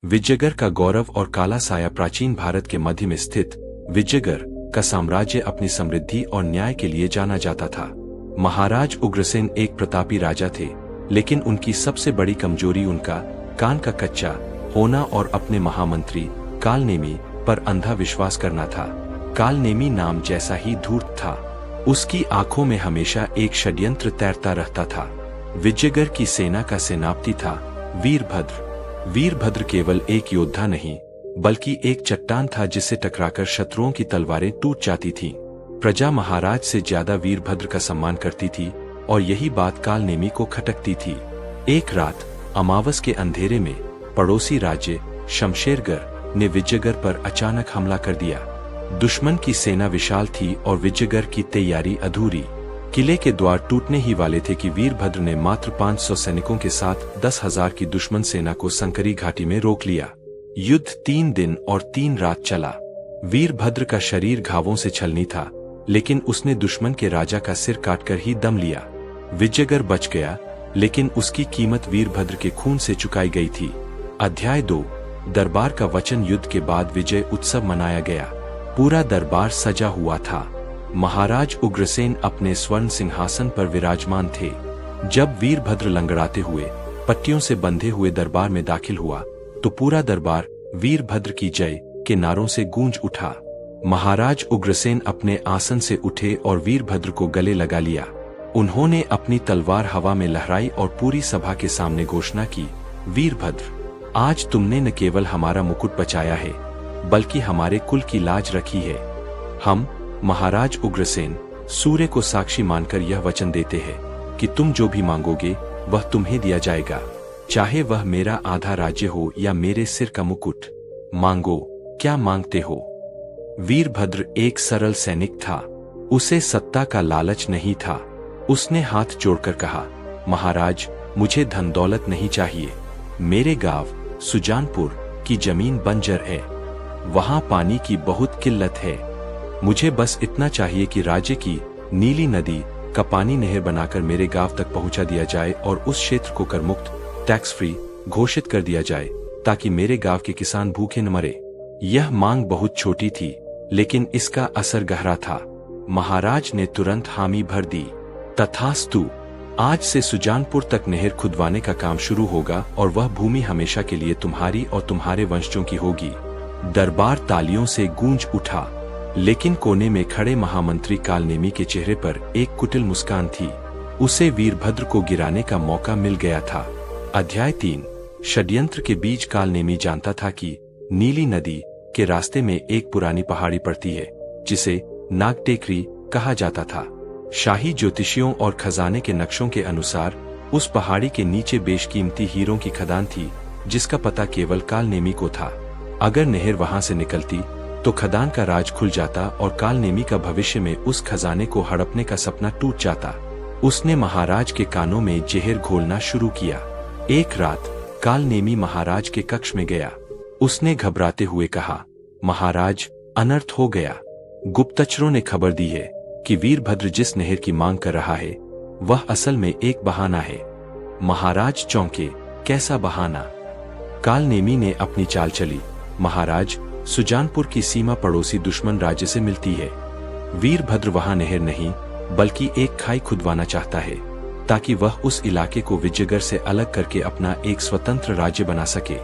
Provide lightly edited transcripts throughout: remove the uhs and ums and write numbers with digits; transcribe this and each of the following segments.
विजयगढ़ का गौरव और काला साया। प्राचीन भारत के मध्य में स्थित विजयगढ़ का साम्राज्य अपनी समृद्धि और न्याय के लिए जाना जाता था। महाराज उग्रसेन एक प्रतापी राजा थे, लेकिन उनकी सबसे बड़ी कमजोरी उनका कान का कच्चा होना और अपने महामंत्री कालनेमी पर अंधा विश्वास करना था। कालनेमी नाम जैसा ही धूर्त था, उसकी आंखों में हमेशा एक षड्यंत्र तैरता रहता था। विजयगढ़ की सेना का सेनापति था वीरभद्र। वीरभद्र केवल एक योद्धा नहीं, बल्कि एक चट्टान था जिसे टकराकर शत्रुओं की तलवारें टूट जाती थीं। प्रजा महाराज से ज्यादा वीरभद्र का सम्मान करती थी और यही बात कालनेमी को खटकती थी। एक रात अमावस के अंधेरे में पड़ोसी राज्य शमशेरगढ़ ने विजयगढ़ पर अचानक हमला कर दिया। दुश्मन की सेना विशाल थी और विजयगढ़ की तैयारी अधूरी। किले के द्वार टूटने ही वाले थे कि वीरभद्र ने मात्र 500 सैनिकों के साथ 10,000 की दुश्मन सेना को संकरी घाटी में रोक लिया। युद्ध 3 दिन और 3 रात चला। वीरभद्र का शरीर घावों से छलनी था, लेकिन उसने दुश्मन के राजा का सिर काटकर ही दम लिया। विजयगढ़ बच गया, लेकिन उसकी कीमत वीरभद्र के खून से चुकाई गई थी। अध्याय 2 दरबार का वचन। युद्ध के बाद विजय उत्सव मनाया गया। पूरा दरबार सजा हुआ था। महाराज उग्रसेन अपने स्वर्ण सिंहासन पर विराजमान थे। जब वीरभद्र लंगड़ाते हुए पट्टियों से बंधे हुए दरबार में दाखिल हुआ, तो पूरा दरबार वीरभद्र की जय के नारों से गूंज उठा। महाराज उग्रसेन अपने आसन से उठे और वीरभद्र को गले लगा लिया। उन्होंने अपनी तलवार हवा में लहराई और पूरी सभा के सामने घोषणा की, वीरभद्र, आज तुमने न केवल हमारा मुकुट बचाया है, बल्कि हमारे कुल की लाज रखी है। हम महाराज उग्रसेन सूर्य को साक्षी मानकर यह वचन देते हैं कि तुम जो भी मांगोगे वह तुम्हें दिया जाएगा, चाहे वह मेरा आधा राज्य हो या मेरे सिर का मुकुट। मांगो, क्या मांगते हो? वीरभद्र एक सरल सैनिक था। उसे सत्ता का लालच नहीं था। उसने हाथ जोड़कर कहा, महाराज, मुझे धन दौलत नहीं चाहिए। मेरे गांव सुजानपुर की जमीन बंजर है, वहां पानी की बहुत किल्लत है। मुझे बस इतना चाहिए कि राज्य की नीली नदी का पानी नहर बनाकर मेरे गांव तक पहुंचा दिया जाए और उस क्षेत्र को कर मुक्त, टैक्स फ्री घोषित कर दिया जाए, ताकि मेरे गांव के किसान भूखे न मरे। यह मांग बहुत छोटी थी, लेकिन इसका असर गहरा था। महाराज ने तुरंत हामी भर दी। तथास्तु, आज से सुजानपुर तक नहर खुदवाने का काम शुरू होगा और वह भूमि हमेशा के लिए तुम्हारी और तुम्हारे वंशजों की होगी। दरबार तालियों से गूंज उठा, लेकिन कोने में खड़े महामंत्री कालनेमी के चेहरे पर एक कुटिल मुस्कान थी। उसे वीरभद्र को गिराने का मौका मिल गया था। अध्याय 3 षड्यंत्र के बीच। कालनेमी जानता था कि नीली नदी के रास्ते में एक पुरानी पहाड़ी पड़ती है, जिसे नागटेकरी कहा जाता था। शाही ज्योतिषियों और खजाने के नक्शों के अनुसार उस पहाड़ी के नीचे बेशकीमती हीरों की खदान थी, जिसका पता केवल कालनेमी को था। अगर नहर वहां से निकलती तो खदान का राज खुल जाता और कालनेमी का भविष्य में उस खजाने को हड़पने का सपना टूट जाता। उसने महाराज के कानों में जहर घोलना शुरू किया। एक रात कालनेमी महाराज के कक्ष में गया। उसने घबराते हुए कहा, महाराज, अनर्थ हो गया। गुप्तचरों ने खबर दी है कि वीरभद्र जिस नहर की मांग कर रहा है, वह असल में एक बहाना है। महाराज चौंके, कैसा बहाना? कालनेमी ने अपनी चाल चली, महाराज, सुजानपुर की सीमा पड़ोसी दुश्मन राज्य से मिलती है। वीरभद्र वहां नहर नहीं, बल्कि एक खाई खुदवाना चाहता है, ताकि वह उस इलाके को विजयगढ़ से अलग करके अपना एक स्वतंत्र राज्य बना सके।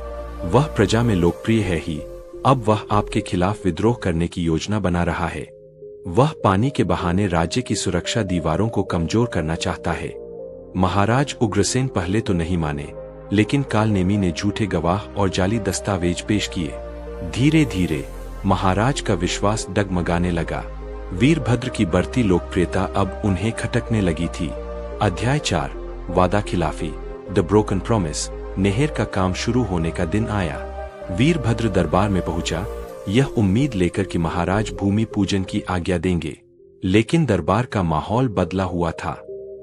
वह प्रजा में लोकप्रिय है ही, अब वह आपके खिलाफ विद्रोह करने की योजना बना रहा है। वह पानी के बहाने राज्य की सुरक्षा दीवारों को कमजोर करना चाहता है। महाराज उग्रसेन पहले तो नहीं माने, लेकिन कालनेमी ने झूठे गवाह और जाली दस्तावेज पेश किए। धीरे धीरे महाराज का विश्वास डगमगाने लगा। वीरभद्र की बढ़ती लोकप्रियता अब उन्हें खटकने लगी थी। अध्याय 4 वादा खिलाफी। The broken promise. नहर का काम शुरू होने का दिन आया। वीरभद्र दरबार में पहुंचा, यह उम्मीद लेकर कि महाराज भूमि पूजन की आज्ञा देंगे। लेकिन दरबार का माहौल बदला हुआ था।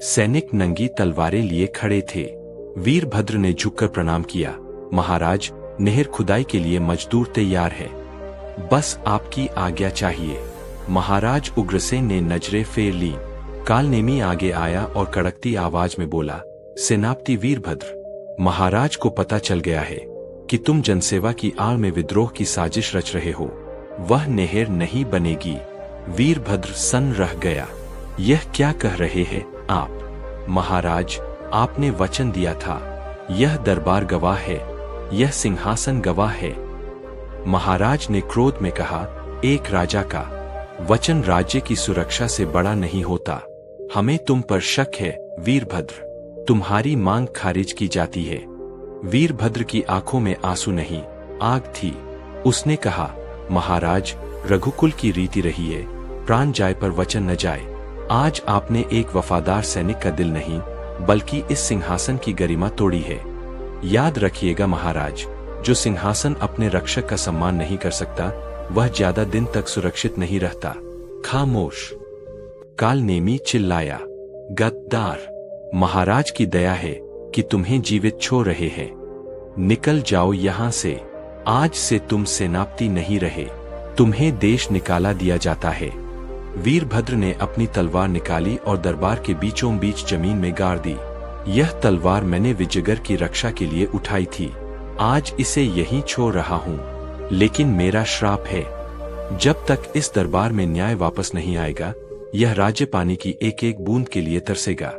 सैनिक नंगी तलवारें लिए खड़े थे। वीरभद्र ने झुककर प्रणाम किया, महाराज, नहर खुदाई के लिए मजदूर तैयार है, बस आपकी आज्ञा चाहिए। महाराज उग्रसेन ने नजरें फेर ली। कालनेमी आगे आया और कड़कती आवाज में बोला, सेनापति वीरभद्र, महाराज को पता चल गया है कि तुम जनसेवा की आड़ में विद्रोह की साजिश रच रहे हो, वह नहर नहीं बनेगी। वीरभद्र सन्न रह गया। यह क्या कह रहे हैं आप? महाराज, आपने वचन दिया था। यह दरबार गवाह है, यह सिंहासन गवाह है। महाराज ने क्रोध में कहा, एक राजा का वचन राज्य की सुरक्षा से बड़ा नहीं होता। हमें तुम पर शक है वीरभद्र, तुम्हारी मांग खारिज की जाती है। वीरभद्र की आंखों में आंसू नहीं, आग थी। उसने कहा, महाराज, रघुकुल की रीति रही है, प्राण जाए पर वचन न जाए। आज आपने एक वफादार सैनिक का दिल नहीं, बल्कि इस सिंहासन की गरिमा तोड़ी है। याद रखिएगा महाराज, जो सिंहासन अपने रक्षक का सम्मान नहीं कर सकता, वह ज्यादा दिन तक सुरक्षित नहीं रहता। खामोश। कालनेमी चिल्लाया, गद्दार! महाराज की दया है कि तुम्हें जीवित छोड़ रहे हैं। निकल जाओ यहां से। आज से तुम सेनापति नहीं रहे, तुम्हें देश निकाला दिया जाता है। वीरभद्र ने अपनी तलवार निकाली और दरबार के बीचों बीच जमीन में गाड़ दी। यह तलवार मैंने विजयगढ़ की रक्षा के लिए उठाई थी, आज इसे यहीं छोड़ रहा हूँ। लेकिन मेरा श्राप है, जब तक इस दरबार में न्याय वापस नहीं आएगा, यह राज्य पानी की एक एक बूंद के लिए तरसेगा।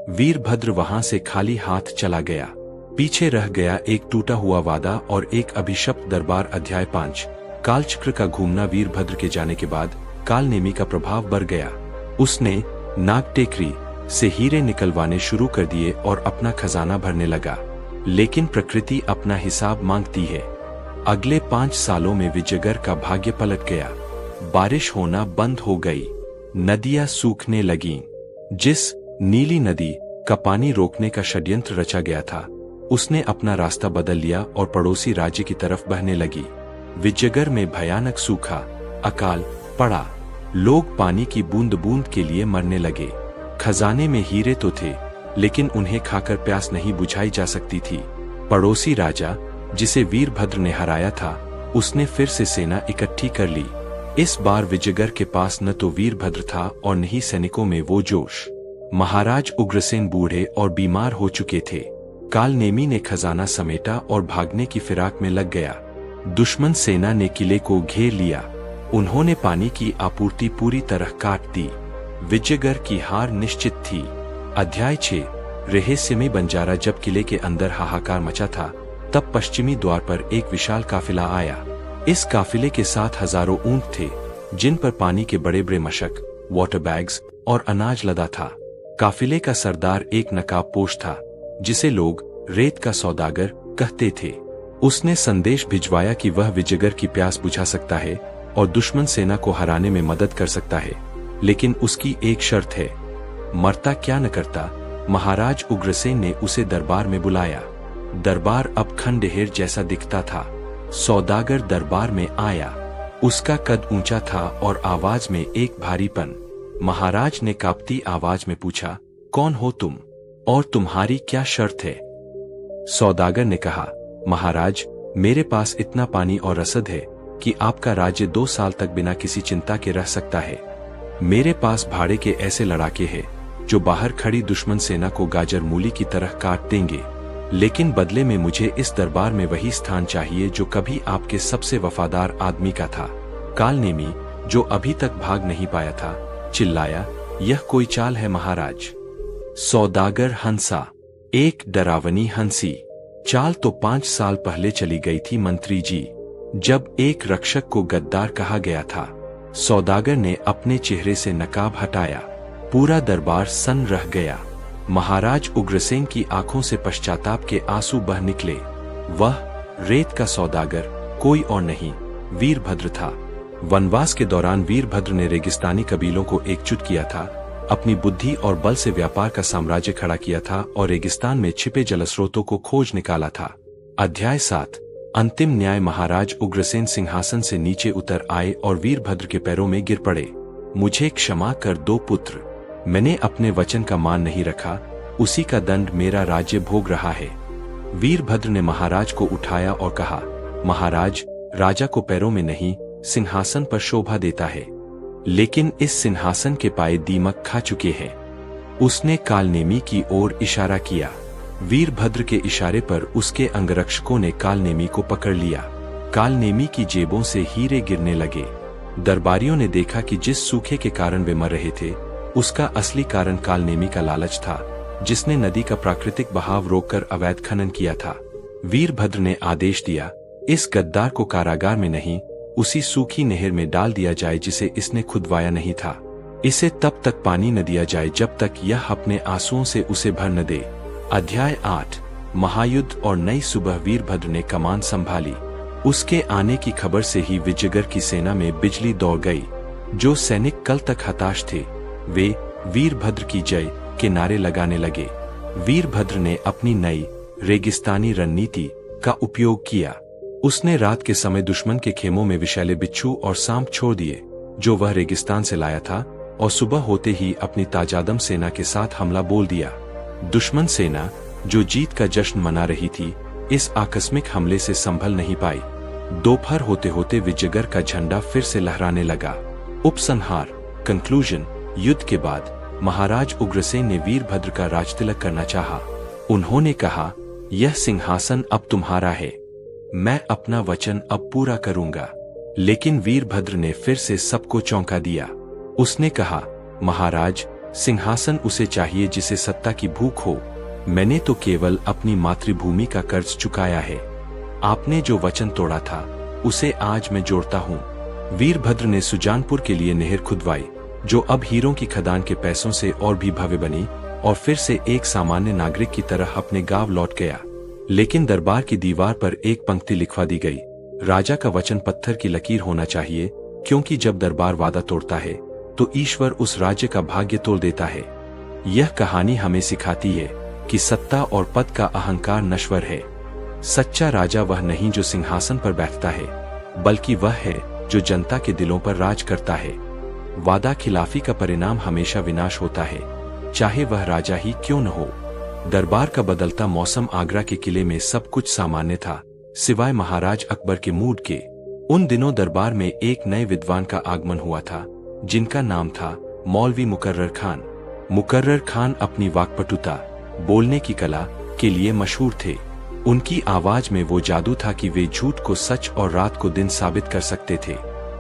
वीरभद्र वहां से खाली हाथ चला गया। पीछे रह गया एक टूटा हुआ वादा और एक अभिशप्त दरबार। अध्याय 5। कालचक्र का घूमना। वीरभद्र के जाने के बाद कालनेमी का प्रभाव बढ़ गया। उसने नागटेकरी से हीरे निकलवाने शुरू कर दिए और अपना खजाना भरने लगा। लेकिन प्रकृति अपना हिसाब मांगती है। अगले 5 सालों में विजयगढ़ का भाग्य पलट गया। बारिश होना बंद हो गई, नदियां सूखने लगीं। जिस नीली नदी का पानी रोकने का षड्यंत्र रचा गया था, उसने अपना रास्ता बदल लिया और पड़ोसी राज्य की तरफ बहने लगी। विजयगढ़ में भयानक सूखा, अकाल पड़ा। लोग पानी की बूंद बूंद के लिए मरने लगे। खजाने में हीरे तो थे, लेकिन उन्हें खाकर प्यास नहीं बुझाई जा सकती थी। पड़ोसी राजा, जिसे वीरभद्र ने हराया था, उसने फिर से सेना इकट्ठी कर ली। इस बार विजयगढ़ के पास न तो वीरभद्र था और न ही सैनिकों में वो जोश। महाराज उग्रसेन बूढ़े और बीमार हो चुके थे। कालनेमी ने खजाना समेटा और भागने की फिराक में लग गया। दुश्मन सेना ने किले को घेर लिया। उन्होंने पानी की आपूर्ति पूरी तरह काट दी। विजयगढ़ की हार निश्चित थी। अध्याय 6। रहस्यमय बंजारा। जब किले के अंदर हाहाकार मचा था, तब पश्चिमी द्वार पर एक विशाल काफिला आया। इस काफिले के साथ हजारों ऊंट थे, जिन पर पानी के बड़े बड़े मशक, वाटर बैग्स और अनाज लदा था। काफिले का सरदार एक नकाबपोश था, जिसे लोग रेत का सौदागर कहते थे। उसने संदेश भिजवाया कि वह विजयगढ़ की प्यास बुझा सकता है और दुश्मन सेना को हराने में मदद कर सकता है, लेकिन उसकी एक शर्त है। मरता क्या न करता। महाराज उग्रसेन ने उसे दरबार में बुलाया। दरबार अब खंडहर जैसा दिखता था। सौदागर दरबार में आया। उसका कद ऊंचा था और आवाज में एक भारीपन। महाराज ने कांपती आवाज में पूछा, कौन हो तुम और तुम्हारी क्या शर्त है? सौदागर ने कहा, महाराज, मेरे पास इतना पानी और रसद है कि आपका राज्य 2 साल तक बिना किसी चिंता के रह सकता है। मेरे पास भाड़े के ऐसे लड़ाके हैं जो बाहर खड़ी दुश्मन सेना को गाजर मूली की तरह काट देंगे, लेकिन बदले में मुझे इस दरबार में वही स्थान चाहिए जो कभी आपके सबसे वफादार आदमी का था। कालनेमी, जो अभी तक भाग नहीं पाया था, चिल्लाया, यह कोई चाल है महाराज? सौदागर हंसा, एक डरावनी हंसी। चाल तो 5 साल पहले चली गई थी मंत्री जी, जब एक रक्षक को गद्दार कहा गया था। सौदागर ने अपने चेहरे से नकाब हटाया। पूरा दरबार सन्न रह गया। महाराज उग्रसेन की आंखों से पश्चाताप के आंसू बह निकले। वह रेत का सौदागर कोई और नहीं, वीरभद्र था। वनवास के दौरान वीरभद्र ने रेगिस्तानी कबीलों को एकजुट किया था, अपनी बुद्धि और बल से व्यापार का साम्राज्य खड़ा किया था और रेगिस्तान में छिपे जलस्रोतों को खोज निकाला था। अध्याय 7। अंतिम न्याय। महाराज उग्रसेन सिंहासन से नीचे उतर आए और वीरभद्र के पैरों में गिर पड़े। मुझे क्षमा कर दो पुत्र, मैंने अपने वचन का मान नहीं रखा, उसी का दंड मेरा राज्य भोग रहा है। वीरभद्र ने महाराज को उठाया और कहा, महाराज, राजा को पैरों में नहीं, सिंहासन पर शोभा देता है, लेकिन इस सिंहासन के पाए दीमक खा चुके हैं। उसने कालनेमी की ओर इशारा किया। वीरभद्र के इशारे पर उसके अंगरक्षकों ने कालनेमी को पकड़ लिया। कालनेमी की जेबों से हीरे गिरने लगे। दरबारियों ने देखा कि जिस सूखे के कारण वे मर रहे थे, उसका असली कारण कालनेमी का लालच था, जिसने नदी का प्राकृतिक बहाव रोककर अवैध खनन किया था। वीरभद्र ने आदेश दिया, इस गद्दार को कारागार में नहीं, उसी सूखी नहर में डाल दिया जाए जिसे इसने खुदवाया नहीं था। इसे तब तक पानी न दिया जाए जब तक यह अपने आंसुओं से उसे भर न दे। अध्याय 8 महायुद्ध। और नई सुबह वीरभद्र ने कमान संभाली। उसके आने की खबर से ही विजयगढ़ की सेना में बिजली दौड़ गई। जो सैनिक कल तक हताश थे, वे वीरभद्र की जय के नारे लगाने लगे। वीरभद्र ने अपनी नई रेगिस्तानी रणनीति का उपयोग किया। उसने रात के समय दुश्मन के खेमों में विषैले बिच्छू और सांप छोड़ दिए, जो वह रेगिस्तान से लाया था, और सुबह होते ही अपनी ताजादम सेना के साथ हमला बोल दिया। दुश्मन सेना, जो जीत का जश्न मना रही थी, इस आकस्मिक हमले से संभल नहीं पाई। दोपहर होते होते विजयगढ़ का झंडा फिर से लहराने लगा। उपसंहार कंक्लूजन। युद्ध के बाद महाराज उग्रसेन ने वीरभद्र का राजतिलक करना चाहा। उन्होंने कहा, यह सिंहासन अब तुम्हारा है, मैं अपना वचन अब पूरा करूंगा। लेकिन वीरभद्र ने फिर से सबको चौंका दिया। उसने कहा, महाराज, सिंहासन उसे चाहिए जिसे सत्ता की भूख हो। मैंने तो केवल अपनी मातृभूमि का कर्ज चुकाया है। आपने जो वचन तोड़ा था, उसे आज मैं जोड़ता हूँ। वीरभद्र ने सुजानपुर के लिए नहर खुदवाई, जो अब हीरों की खदान के पैसों से और भी भव्य बनी, और फिर से एक सामान्य नागरिक की तरह अपने गांव लौट गया। लेकिन दरबार की दीवार पर एक पंक्ति लिखवा दी गई, राजा का वचन पत्थर की लकीर होना चाहिए, क्योंकि जब दरबार वादा तोड़ता है तो ईश्वर उस राज्य का भाग्य तोड़ देता है। यह कहानी हमें सिखाती है कि सत्ता और पद का अहंकार नश्वर है। सच्चा राजा वह नहीं जो सिंहासन पर बैठता है, बल्कि वह है जो जनता के दिलों पर राज करता है। वादा खिलाफी का परिणाम हमेशा विनाश होता है, चाहे वह राजा ही क्यों न हो। दरबार का बदलता मौसम। आगरा के किले में सब कुछ सामान्य था, सिवाय महाराज अकबर के मूड के। उन दिनों दरबार में एक नए विद्वान का आगमन हुआ था, जिनका नाम था मौलवी मुकर्रर खान। मुकर्रर खान अपनी वाक्पटुता, बोलने की कला के लिए मशहूर थे। उनकी आवाज में वो जादू था कि वे झूठ को सच और रात को दिन साबित कर सकते थे।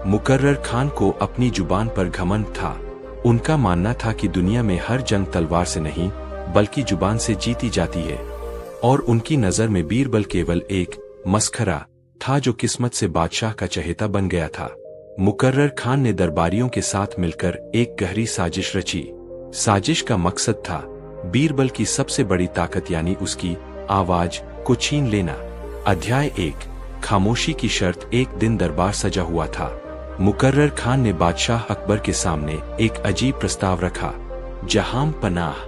मुकर्रर खान को अपनी जुबान पर घमंड था। उनका मानना था कि दुनिया में हर जंग तलवार से नहीं, बल्कि जुबान से जीती जाती है। और उनकी नजर में बीरबल केवल एक मस्खरा था, जो किस्मत से बादशाह का चहेता बन गया था। मुकर्रर खान ने दरबारियों के साथ मिलकर एक गहरी साजिश रची। साजिश का मकसद था बीरबल की सबसे बड़ी ताकत यानी उसकी आवाज को छीन लेना। अध्याय 1 खामोशी की शर्त। एक दिन दरबार सजा हुआ था। मुकर्रर खान ने बादशाह अकबर के सामने एक अजीब प्रस्ताव रखा। जहां पनाह,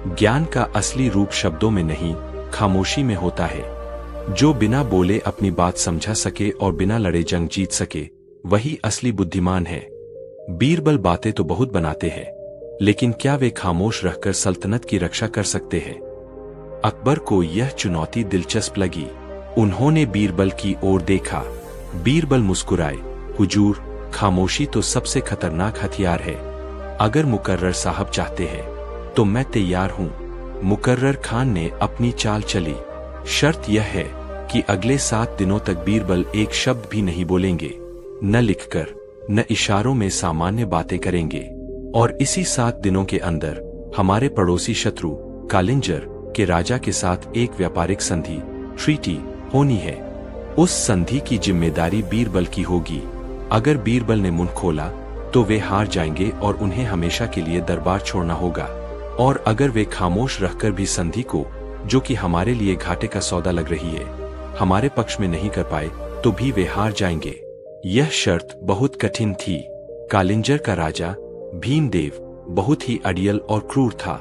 ज्ञान का असली रूप शब्दों में नहीं, खामोशी में होता है। जो बिना बोले अपनी बात समझा सके और बिना लड़े जंग जीत सके, वही असली बुद्धिमान है। बीरबल बातें तो बहुत बनाते हैं, लेकिन क्या वे खामोश रहकर सल्तनत की रक्षा कर सकते हैं? अकबर को यह चुनौती दिलचस्प लगी। उन्होंने बीरबल की ओर देखा। बीरबल मुस्कुराए, हुजूर, खामोशी तो सबसे खतरनाक हथियार है। अगर मुकर्रर साहब चाहते हैं तो मैं तैयार हूँ। मुकर्रर खान ने अपनी चाल चली। शर्त यह है कि अगले 7 दिनों तक बीरबल एक शब्द भी नहीं बोलेंगे, न लिखकर न इशारों में सामान्य बातें करेंगे। और इसी 7 दिनों के अंदर हमारे पड़ोसी शत्रु कालिंजर के राजा के साथ एक व्यापारिक संधि ट्रीटी होनी है। उस संधि की जिम्मेदारी बीरबल की होगी। अगर बीरबल ने मुंह खोला तो वे हार जाएंगे और उन्हें हमेशा के लिए दरबार छोड़ना होगा। और अगर वे खामोश रहकर भी संधि को, जो कि हमारे लिए घाटे का सौदा लग रही है, हमारे पक्ष में नहीं कर पाए तो भी वे हार जाएंगे। यह शर्त बहुत कठिन थी। कालिंजर का राजा भीमदेव बहुत ही अड़ियल और क्रूर था।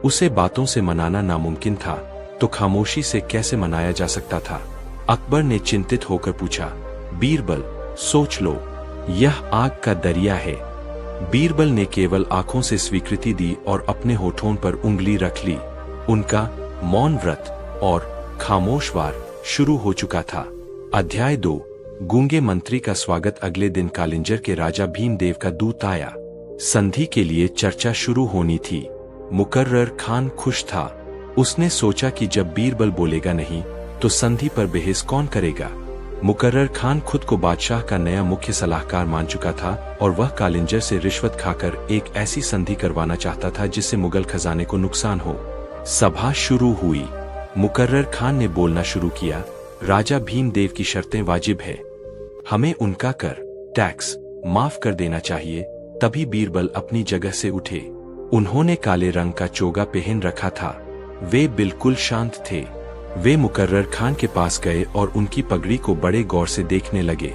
उसे बातों से मनाना नामुमकिन था, तो खामोशी से कैसे मनाया जा सकता था? अकबर ने चिंतित होकर पूछा, बीरबल, सोच लो, यह आग का दरिया है। बीरबल ने केवल आंखों से स्वीकृति दी और अपने होठों पर उंगली रख ली। उनका मौन व्रत और खामोशवार शुरू हो चुका था। अध्याय 2 गूंगे मंत्री का स्वागत। अगले दिन कालिंजर के राजा भीमदेव का दूत आया। संधि के लिए चर्चा शुरू होनी थी। मुकर्रर खान खुश था। उसने सोचा कि जब बीरबल बोलेगा नहीं तो संधि पर बहस कौन करेगा। मुकर्रर खान खुद को बादशाह का नया मुख्य सलाहकार मान चुका था और वह कालिंजर से रिश्वत खाकर एक ऐसी संधि करवाना चाहता था जिससे मुगल खजाने को नुकसान हो। सभा शुरू हुई। मुकर्रर खान ने बोलना शुरू किया, राजा भीमदेव की शर्तें वाजिब है, हमें उनका कर टैक्स माफ कर देना चाहिए। तभी बीरबल अपनी जगह से उठे। उन्होंने काले रंग का चोगा पहन रखा था। वे बिल्कुल शांत थे। वे मुकर्रर खान के पास गए और उनकी पगड़ी को बड़े गौर से देखने लगे।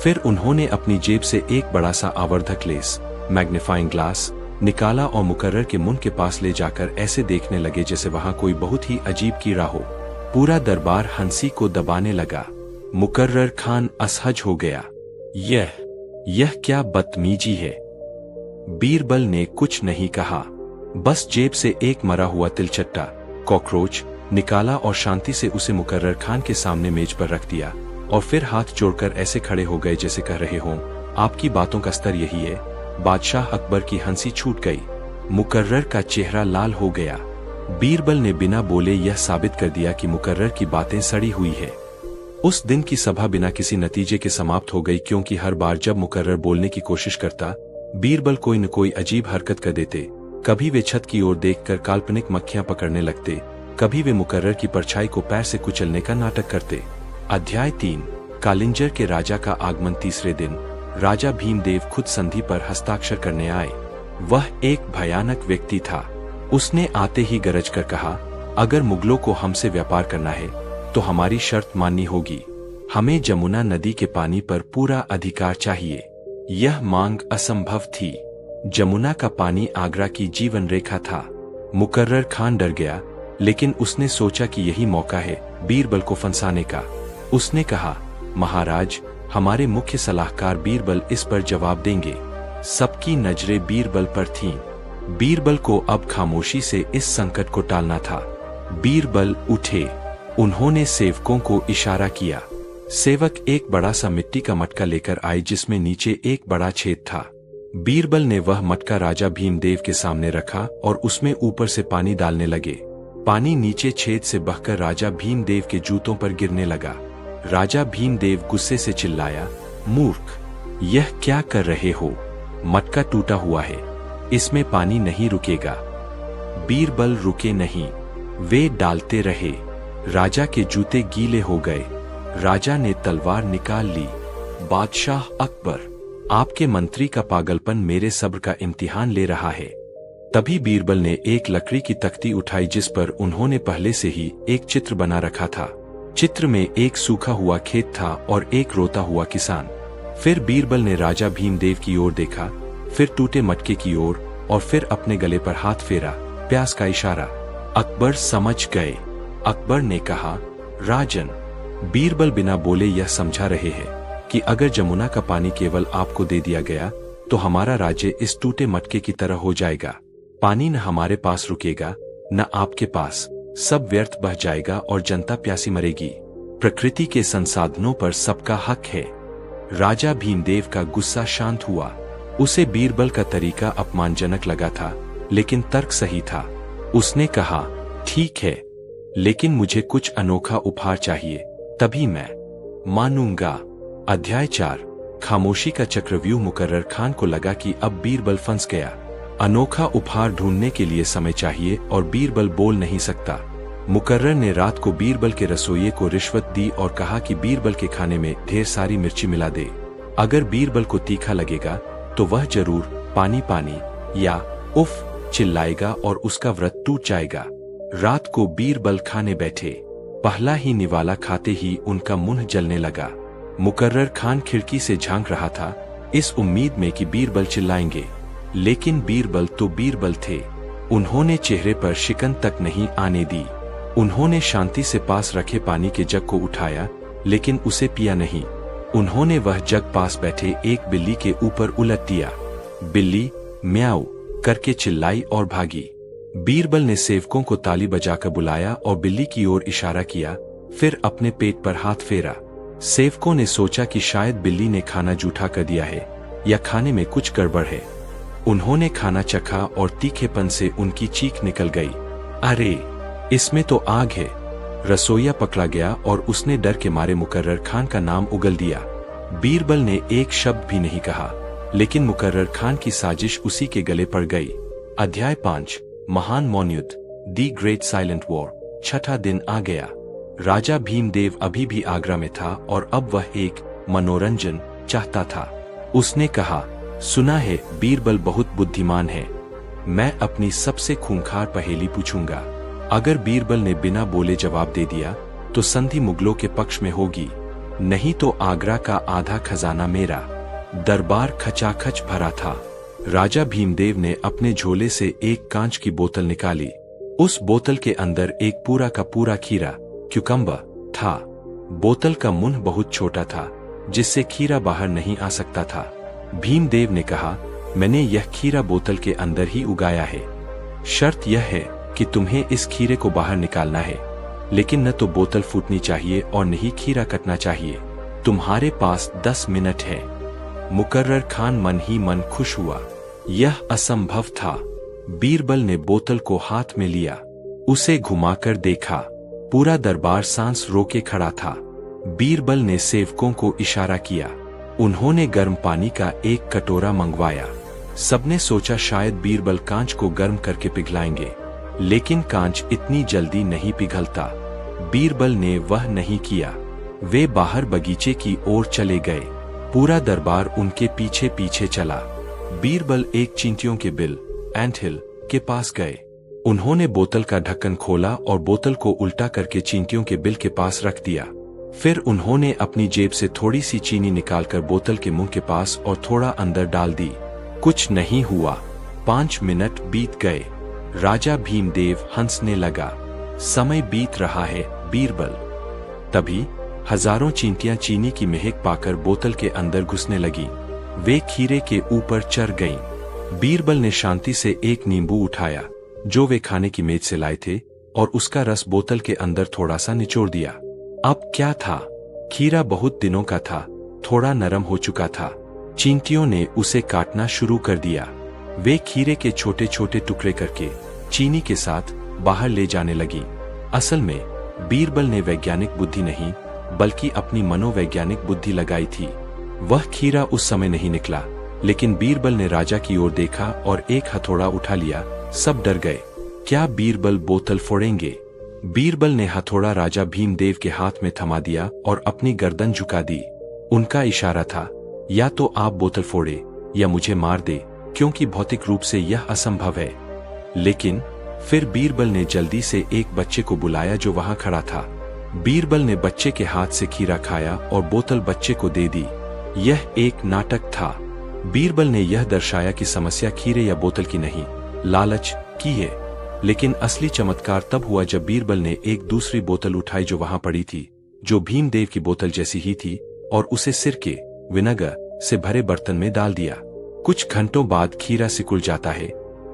फिर उन्होंने अपनी जेब से एक बड़ा सा आवर्धक लेंस मैग्नीफाइंग ग्लास निकाला और मुकर्रर के मुंह के पास ले जाकर ऐसे देखने लगे जैसे वहां कोई बहुत ही अजीब कीड़ा हो। पूरा दरबार हंसी को दबाने लगा। मुकर्रर खान असहज हो गया। यह क्या बदतमीजी है। बीरबल ने कुछ नहीं कहा, बस जेब से एक मरा हुआ तिलचट्टा कॉकरोच निकाला और शांति से उसे मुकर्रर खान के सामने मेज पर रख दिया और फिर हाथ जोड़कर ऐसे खड़े हो गए जैसे कह रहे हों, आपकी बातों का स्तर यही है। बादशाह अकबर की हंसी छूट गई। मुकर्रर का चेहरा लाल हो गया। बीरबल ने बिना बोले यह साबित कर दिया कि मुकर्रर की बातें सड़ी हुई है। उस दिन की सभा बिना किसी नतीजे के समाप्त हो गई, क्योंकि हर बार जब मुकर्रर बोलने की कोशिश करता, बीरबल कोई न कोई अजीब हरकत कर देते। कभी वे छत की ओर देखकर काल्पनिक मक्खियां पकड़ने लगते, कभी वे मुकर्रर की परछाई को पैर से कुचलने का नाटक करते। अध्याय 3 कालिंजर के राजा का आगमन। तीसरे दिन राजा भीमदेव खुद संधि पर हस्ताक्षर करने आए। वह एक भयानक व्यक्ति था। उसने आते ही गरज कर कहा, अगर मुगलों को हमसे व्यापार करना है तो हमारी शर्त माननी होगी। हमें जमुना नदी के पानी पर पूरा अधिकार चाहिए। यह मांग असंभव थी। जमुना का पानी आगरा की जीवन रेखा था। मुकर्रर खान डर गया, लेकिन उसने सोचा कि यही मौका है बीरबल को फंसाने का। उसने कहा, महाराज, हमारे मुख्य सलाहकार बीरबल इस पर जवाब देंगे। सबकी नजरें बीरबल पर थीं। बीरबल को अब खामोशी से इस संकट को टालना था। बीरबल उठे। उन्होंने सेवकों को इशारा किया। सेवक एक बड़ा सा मिट्टी का मटका लेकर आए जिसमें नीचे एक बड़ा छेद था। बीरबल ने वह मटका राजा भीमदेव के सामने रखा और उसमें ऊपर से पानी डालने लगे। पानी नीचे छेद से बहकर राजा भीमदेव के जूतों पर गिरने लगा। राजा भीमदेव गुस्से से चिल्लाया, मूर्ख, यह क्या कर रहे हो? मटका टूटा हुआ है, इसमें पानी नहीं रुकेगा। बीरबल रुके नहीं। वे डालते रहे। राजा के जूते गीले हो गए। राजा ने तलवार निकाल ली। बादशाह अकबर, आपके मंत्री का पागलपन मेरे सब्र का इम्तिहान ले रहा है। तभी बीरबल ने एक लकड़ी की तख्ती उठाई जिस पर उन्होंने पहले से ही एक चित्र बना रखा था। चित्र में एक सूखा हुआ खेत था और एक रोता हुआ किसान। फिर बीरबल ने राजा भीमदेव की ओर देखा, फिर टूटे मटके की ओर और फिर अपने गले पर हाथ फेरा, प्यास का इशारा। अकबर समझ गए। अकबर ने कहा, राजन। बीरबल बिना बोले यह समझा रहे हैं कि अगर जमुना का पानी केवल आपको दे दिया गया तो हमारा राज्य इस टूटे मटके की तरह हो जाएगा। पानी न हमारे पास रुकेगा न आपके पास, सब व्यर्थ बह जाएगा और जनता प्यासी मरेगी। प्रकृति के संसाधनों पर सबका हक है। राजा भीमदेव का गुस्सा शांत हुआ। उसे बीरबल का तरीका अपमानजनक लगा था, लेकिन तर्क सही था। उसने कहा, ठीक है, लेकिन मुझे कुछ अनोखा उपहार चाहिए, तभी मैं मानूंगा। अध्याय 4 खामोशी का चक्रव्यूह। मुकर्रर खान को लगा कि अब बीरबल फंस गया। अनोखा उपहार ढूंढने के लिए समय चाहिए और बीरबल बोल नहीं सकता। मुकर्रर ने रात को बीरबल के रसोइये को रिश्वत दी और कहा कि बीरबल के खाने में ढेर सारी मिर्ची मिला दे। अगर बीरबल को तीखा लगेगा तो वह जरूर पानी पानी या उफ चिल्लाएगा और उसका व्रत टूट जाएगा। रात को बीरबल खाने बैठे। पहला ही निवाला खाते ही उनका मुंह जलने लगा। मुकर्रर खान खिड़की से झांक रहा था, इस उम्मीद में कि बीरबल चिल्लाएंगे, लेकिन बीरबल तो बीरबल थे। उन्होंने चेहरे पर शिकन तक नहीं आने दी। उन्होंने शांति से पास रखे पानी के जग को उठाया, लेकिन उसे पिया नहीं। उन्होंने वह जग पास बैठे एक बिल्ली के ऊपर उलट दिया। बिल्ली म्याऊ करके चिल्लाई और भागी। बीरबल ने सेवकों को ताली बजाकर बुलाया और बिल्ली की ओर इशारा किया, फिर अपने पेट पर हाथ फेरा। सेवकों ने सोचा कि शायद बिल्ली ने खाना जूठा कर दिया है या खाने में कुछ गड़बड़ है। उन्होंने खाना चखा और तीखेपन से उनकी चीख निकल गई। अरे, इसमें तो आग है। रसोइया पकड़ा गया और उसने डर के मारे मुकर्रर खान का नाम उगल दिया। बीरबल ने एक शब्द भी नहीं कहा, लेकिन मुकर्रर खान की साजिश उसी के गले पड़ गई। अध्याय 5 महान मौन युद्ध, दी ग्रेट साइलेंट वॉर। छठा दिन आ गया। राजा भीमदेव अभी भी आगरा में था और अब वह एक मनोरंजन चाहता था। उसने कहा, सुना है बीरबल बहुत बुद्धिमान है। मैं अपनी सबसे खूंखार पहेली पूछूंगा। अगर बीरबल ने बिना बोले जवाब दे दिया तो संधि मुगलों के पक्ष में होगी, नहीं तो आगरा का आधा खजाना मेरा। दरबार खचाखच भरा था। राजा भीमदेव ने अपने झोले से एक कांच की बोतल निकाली। उस बोतल के अंदर एक पूरा का पूरा खीरा क्यूकम्बर था। बोतल का मुंह बहुत छोटा था, जिससे खीरा बाहर नहीं आ सकता था। भीमदेव ने कहा, मैंने यह खीरा बोतल के अंदर ही उगाया है। शर्त यह है कि तुम्हें इस खीरे को बाहर निकालना है, लेकिन न तो बोतल फूटनी चाहिए और न ही खीरा कटना चाहिए। तुम्हारे पास 10 मिनट है। मुकर्रर खान मन ही मन खुश हुआ। यह असंभव था। बीरबल ने बोतल को हाथ में लिया, उसे घुमाकर देखा। पूरा दरबार सांस रोके खड़ा था। बीरबल ने सेवकों को इशारा किया। उन्होंने गर्म पानी का एक कटोरा मंगवाया। सबने सोचा शायद बीरबल कांच को गर्म करके पिघलाएंगे, लेकिन कांच इतनी जल्दी नहीं पिघलता। बीरबल ने वह नहीं किया। वे बाहर बगीचे की ओर चले गए। पूरा दरबार उनके पीछे पीछे चला। बीरबल एक चींटियों के बिल एंटहिल के पास गए। उन्होंने बोतल का ढक्कन खोला और बोतल को उल्टा करके चींटियों के बिल के पास रख दिया। फिर उन्होंने अपनी जेब से थोड़ी सी चीनी निकालकर बोतल के मुंह के पास और थोड़ा अंदर डाल दी। कुछ नहीं हुआ। 5 मिनट बीत गए। राजा भीमदेव हंसने लगा। समय बीत रहा है बीरबल। तभी हजारों चींटियां चीनी की महक पाकर बोतल के अंदर घुसने लगी। वे खीरे के ऊपर चढ़ गईं। बीरबल ने शांति से एक नींबू उठाया जो वे खाने की मेज से लाए थे और उसका रस बोतल के अंदर थोड़ा सा निचोड़ दिया। अब क्या था? खीरा बहुत दिनों का था, थोड़ा नरम हो चुका था। चींटियों ने उसे काटना शुरू कर दिया। वे खीरे के छोटे छोटे टुकड़े करके चीनी के साथ बाहर ले जाने लगी। असल में बीरबल ने वैज्ञानिक बुद्धि नहीं, बल्कि अपनी मनोवैज्ञानिक बुद्धि लगाई थी। वह खीरा उस समय नहीं निकला, लेकिन बीरबल ने राजा की ओर देखा और एक हथौड़ा उठा लिया। सब डर गए। क्या बीरबल बोतल फोड़ेंगे? बीरबल ने हथौड़ा राजा भीमदेव के हाथ में थमा दिया और अपनी गर्दन झुका दी। उनका इशारा था, या तो आप बोतल फोड़े या मुझे मार दे, क्योंकि भौतिक रूप से यह असंभव है। लेकिन फिर बीरबल ने जल्दी से एक बच्चे को बुलाया जो वहां खड़ा था। बीरबल ने बच्चे के हाथ से खीरा खाया और बोतल बच्चे को दे दी। यह एक नाटक था। बीरबल ने यह दर्शाया कि समस्या खीरे या बोतल की नहीं, लालच की है। लेकिन असली चमत्कार तब हुआ जब बीरबल ने एक दूसरी बोतल उठाई जो वहां पड़ी थी, जो भीमदेव की बोतल जैसी ही थी, और उसे सिरके विनेगर से भरे बर्तन में डाल दिया। कुछ घंटों बाद खीरा सिकुड़ जाता है,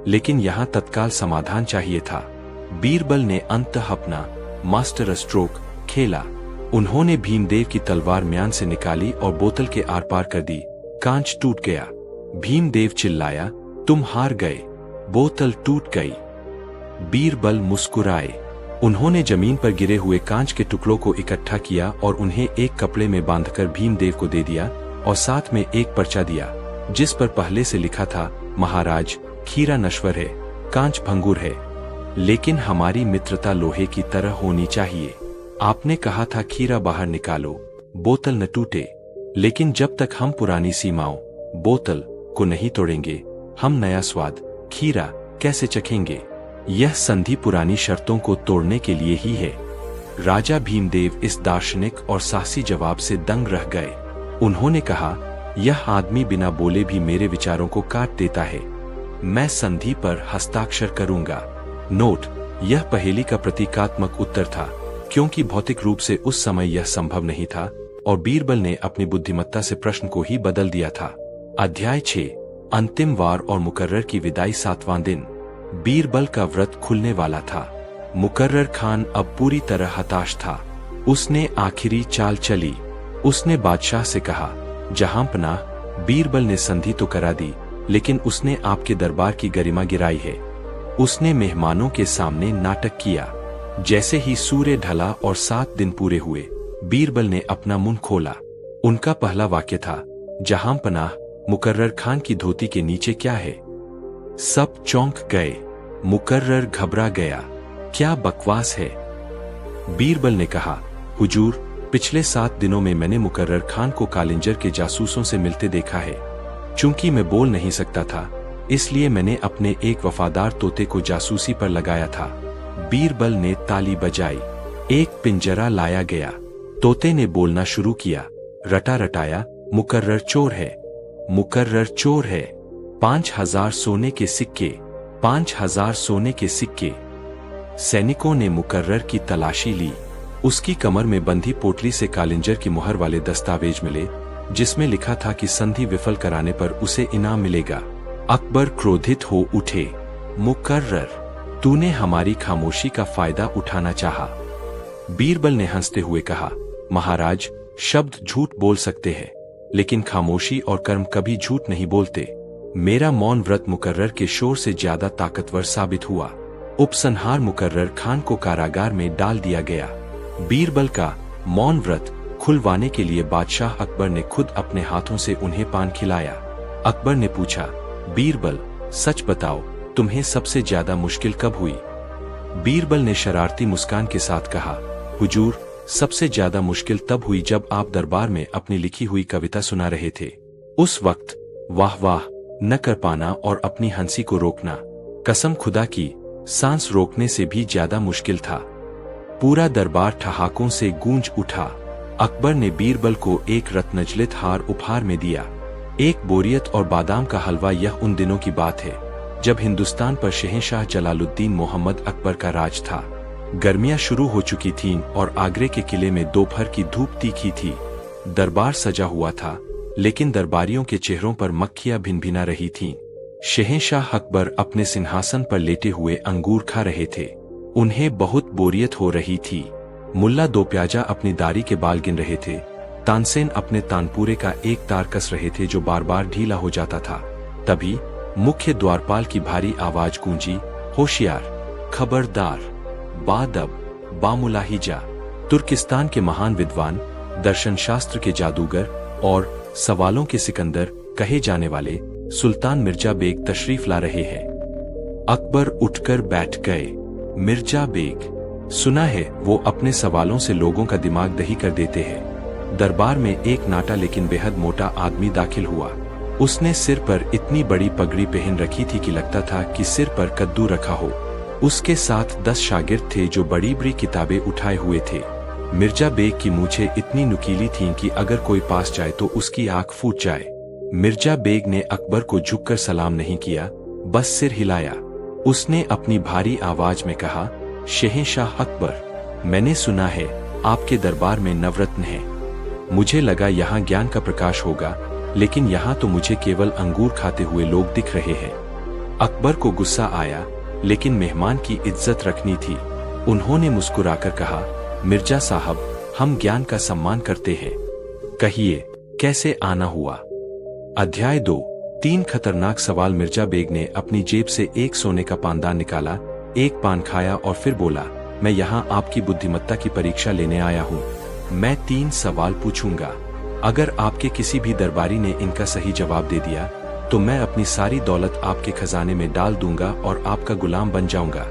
लेकिन यहाँ तत्काल समाधान चाहिए था। बीरबल ने अंततः अपना मास्टर स्ट्रोक खेला। उन्होंने भीमदेव की तलवार म्यान से निकाली और बोतल के आर पार कर दी। कांच टूट गया। भीमदेव चिल्लाया, तुम हार गए। बोतल टूट गई। बीरबल मुस्कुराए। उन्होंने जमीन पर गिरे हुए कांच के टुकड़ों को इकट्ठा किया और उन्हें एक कपड़े में बांधकर भीमदेव को दे दिया और साथ में एक पर्चा दिया, जिस पर पहले से लिखा था, महाराज, खीरा नश्वर है, कांच भंगुर है, लेकिन हमारी मित्रता लोहे की तरह होनी चाहिए। आपने कहा था खीरा बाहर निकालो, बोतल न टूटे, लेकिन जब तक हम पुरानी सीमाओं, बोतल को नहीं तोड़ेंगे, हम नया स्वाद, खीरा, कैसे चखेंगे? यह संधि पुरानी शर्तों को तोड़ने के लिए ही है। राजा भीमदेव इस दार्शनिक और साहसी जवाब से दंग रह गए। उन्होंने कहा, यह आदमी बिना बोले भी मेरे विचारों को काट देता है। मैं संधि पर हस्ताक्षर करूंगा। नोट: यह पहेली का प्रतीकात्मक उत्तर था, क्योंकि भौतिक रूप से उस समय यह संभव नहीं था और बीरबल ने अपनी बुद्धिमत्ता से प्रश्न को ही बदल दिया था। अध्याय 6 अंतिम वार और मुकर्रर की विदाई। 7वां दिन। बीरबल का व्रत खुलने वाला था। मुकर्रर खान अब पूरी तरह हताश था। उसने आखिरी चाल चली। उसने बादशाह से कहा, जहांपनाह, बीरबल ने संधि तो करा दी, लेकिन उसने आपके दरबार की गरिमा गिराई है। उसने मेहमानों के सामने नाटक किया। जैसे ही सूर्य ढला और 7 दिन पूरे हुए, बीरबल ने अपना मुंह खोला। उनका पहला वाक्य था, जहां पनाह, मुकर्रर खान की धोती के नीचे क्या है? सब चौंक गए। मुकर्रर घबरा गया। क्या बकवास है? बीरबल ने कहा, हुजूर, पिछले 7 दिनों में मैंने मुकर्रर खान को कालिंजर के जासूसों से मिलते देखा है। चूंकि मैं बोल नहीं सकता था, इसलिए मैंने अपने एक वफादार तोते को जासूसी पर लगाया था। बीरबल ने ताली बजाई। एक पिंजरा लाया गया। तोते ने बोलना शुरू किया, रटा रटाया, मुकर्रर चोर है, मुकर्रर चोर है। 5000 सोने के सिक्के, 5000 सोने के सिक्के। सैनिकों ने मुकर्रर की तलाशी ली। उसकी कमर में बंधी पोटली से कालिंजर की मुहर वाले दस्तावेज मिले, जिसमें लिखा था कि संधि विफल कराने पर उसे इनाम मिलेगा। अकबर क्रोधित हो उठे। मुकर्रर, तूने हमारी खामोशी का फायदा उठाना चाहा। बीरबल ने हंसते हुए कहा, महाराज, शब्द झूठ बोल सकते हैं, लेकिन खामोशी और कर्म कभी झूठ नहीं बोलते। मेरा मौन व्रत मुकर्रर के शोर से ज्यादा ताकतवर साबित हुआ। उपसंहार मुकर्रर खान को कारागार में डाल दिया गया। बीरबल का मौन व्रत खुलवाने के लिए बादशाह अकबर ने खुद अपने हाथों से उन्हें पान खिलाया। अकबर ने पूछा, बीरबल, सच बताओ, तुम्हें सबसे ज्यादा मुश्किल कब हुई? बीरबल ने शरारती मुस्कान के साथ कहा, हुजूर, सबसे ज्यादा मुश्किल तब हुई जब आप दरबार में अपनी लिखी हुई कविता सुना रहे थे। उस वक्त वाह वाह न कर पाना और अपनी हंसी को रोकना, कसम खुदा की, सांस रोकने से भी ज्यादा मुश्किल था। पूरा दरबार ठहाकों से गूंज उठा। अकबर ने बीरबल को एक रत्नजलित हार उपहार में दिया, एक बोरियत और बादाम का हलवा। यह उन दिनों की बात है जब हिंदुस्तान पर शहंशाह जलालुद्दीन मोहम्मद अकबर का राज था। गर्मियां शुरू हो चुकी थीं और आगरे के किले में दोपहर की धूप तीखी थी। दरबार सजा हुआ था, लेकिन दरबारियों के चेहरों पर मक्खियां भिनभिना रही थीं। शहंशाह अकबर अपने सिंहासन पर लेटे हुए अंगूर खा रहे थे। उन्हें बहुत बोरियत हो रही थी। मुल्ला दो प्याजा अपनी दाढ़ी के बाल गिन रहे थे। तानसेन अपने तानपूरे का एक तार कस रहे थे जो बार बार ढीला हो जाता था। तभी मुख्य द्वारपाल की भारी आवाज गूंजी, होशियार, खबरदार, बादब, बामुलाहिजा। तुर्किस्तान के महान विद्वान, दर्शन शास्त्र के जादूगर और सवालों के सिकंदर कहे जाने वाले सुल्तान मिर्जा बेग तशरीफ ला रहे हैं। अकबर उठकर बैठ गए। मिर्जा बेग, सुना है वो अपने सवालों से लोगों का दिमाग दही कर देते हैं। दरबार में एक नाटा लेकिन बेहद मोटा आदमी दाखिल हुआ। उसने सिर पर इतनी बड़ी पगड़ी पहन रखी थी कि लगता था कि सिर पर कद्दू रखा हो। उसके साथ 10 शागिर्द थे जो बड़ी बड़ी किताबें उठाए हुए थे। मिर्जा बेग की मूछें इतनी नुकीली थीं कि अगर कोई पास जाए तो उसकी आंख फूट जाए। मिर्जा बेग ने अकबर को झुककर सलाम नहीं किया, बस सिर हिलाया। उसने अपनी भारी आवाज में कहा, शहंशाह अकबर, मैंने सुना है आपके दरबार में नवरत्न है। मुझे लगा यहाँ ज्ञान का प्रकाश होगा, लेकिन यहाँ तो मुझे केवल अंगूर खाते हुए लोग दिख रहे हैं। अकबर को गुस्सा आया, लेकिन मेहमान की इज्जत रखनी थी। उन्होंने मुस्कुराकर कहा, मिर्जा साहब, हम ज्ञान का सम्मान करते हैं। कहिए, कैसे आना हुआ? अध्याय 2। 3 खतरनाक सवाल। मिर्जा बेग ने अपनी जेब से एक सोने का पानदान निकाला, एक पान खाया और फिर बोला, मैं यहाँ आपकी बुद्धिमत्ता की परीक्षा लेने आया हूँ। मैं 3 सवाल पूछूंगा। अगर आपके किसी भी दरबारी ने इनका सही जवाब दे दिया तो मैं अपनी सारी दौलत आपके खजाने में डाल दूंगा और आपका गुलाम बन जाऊंगा।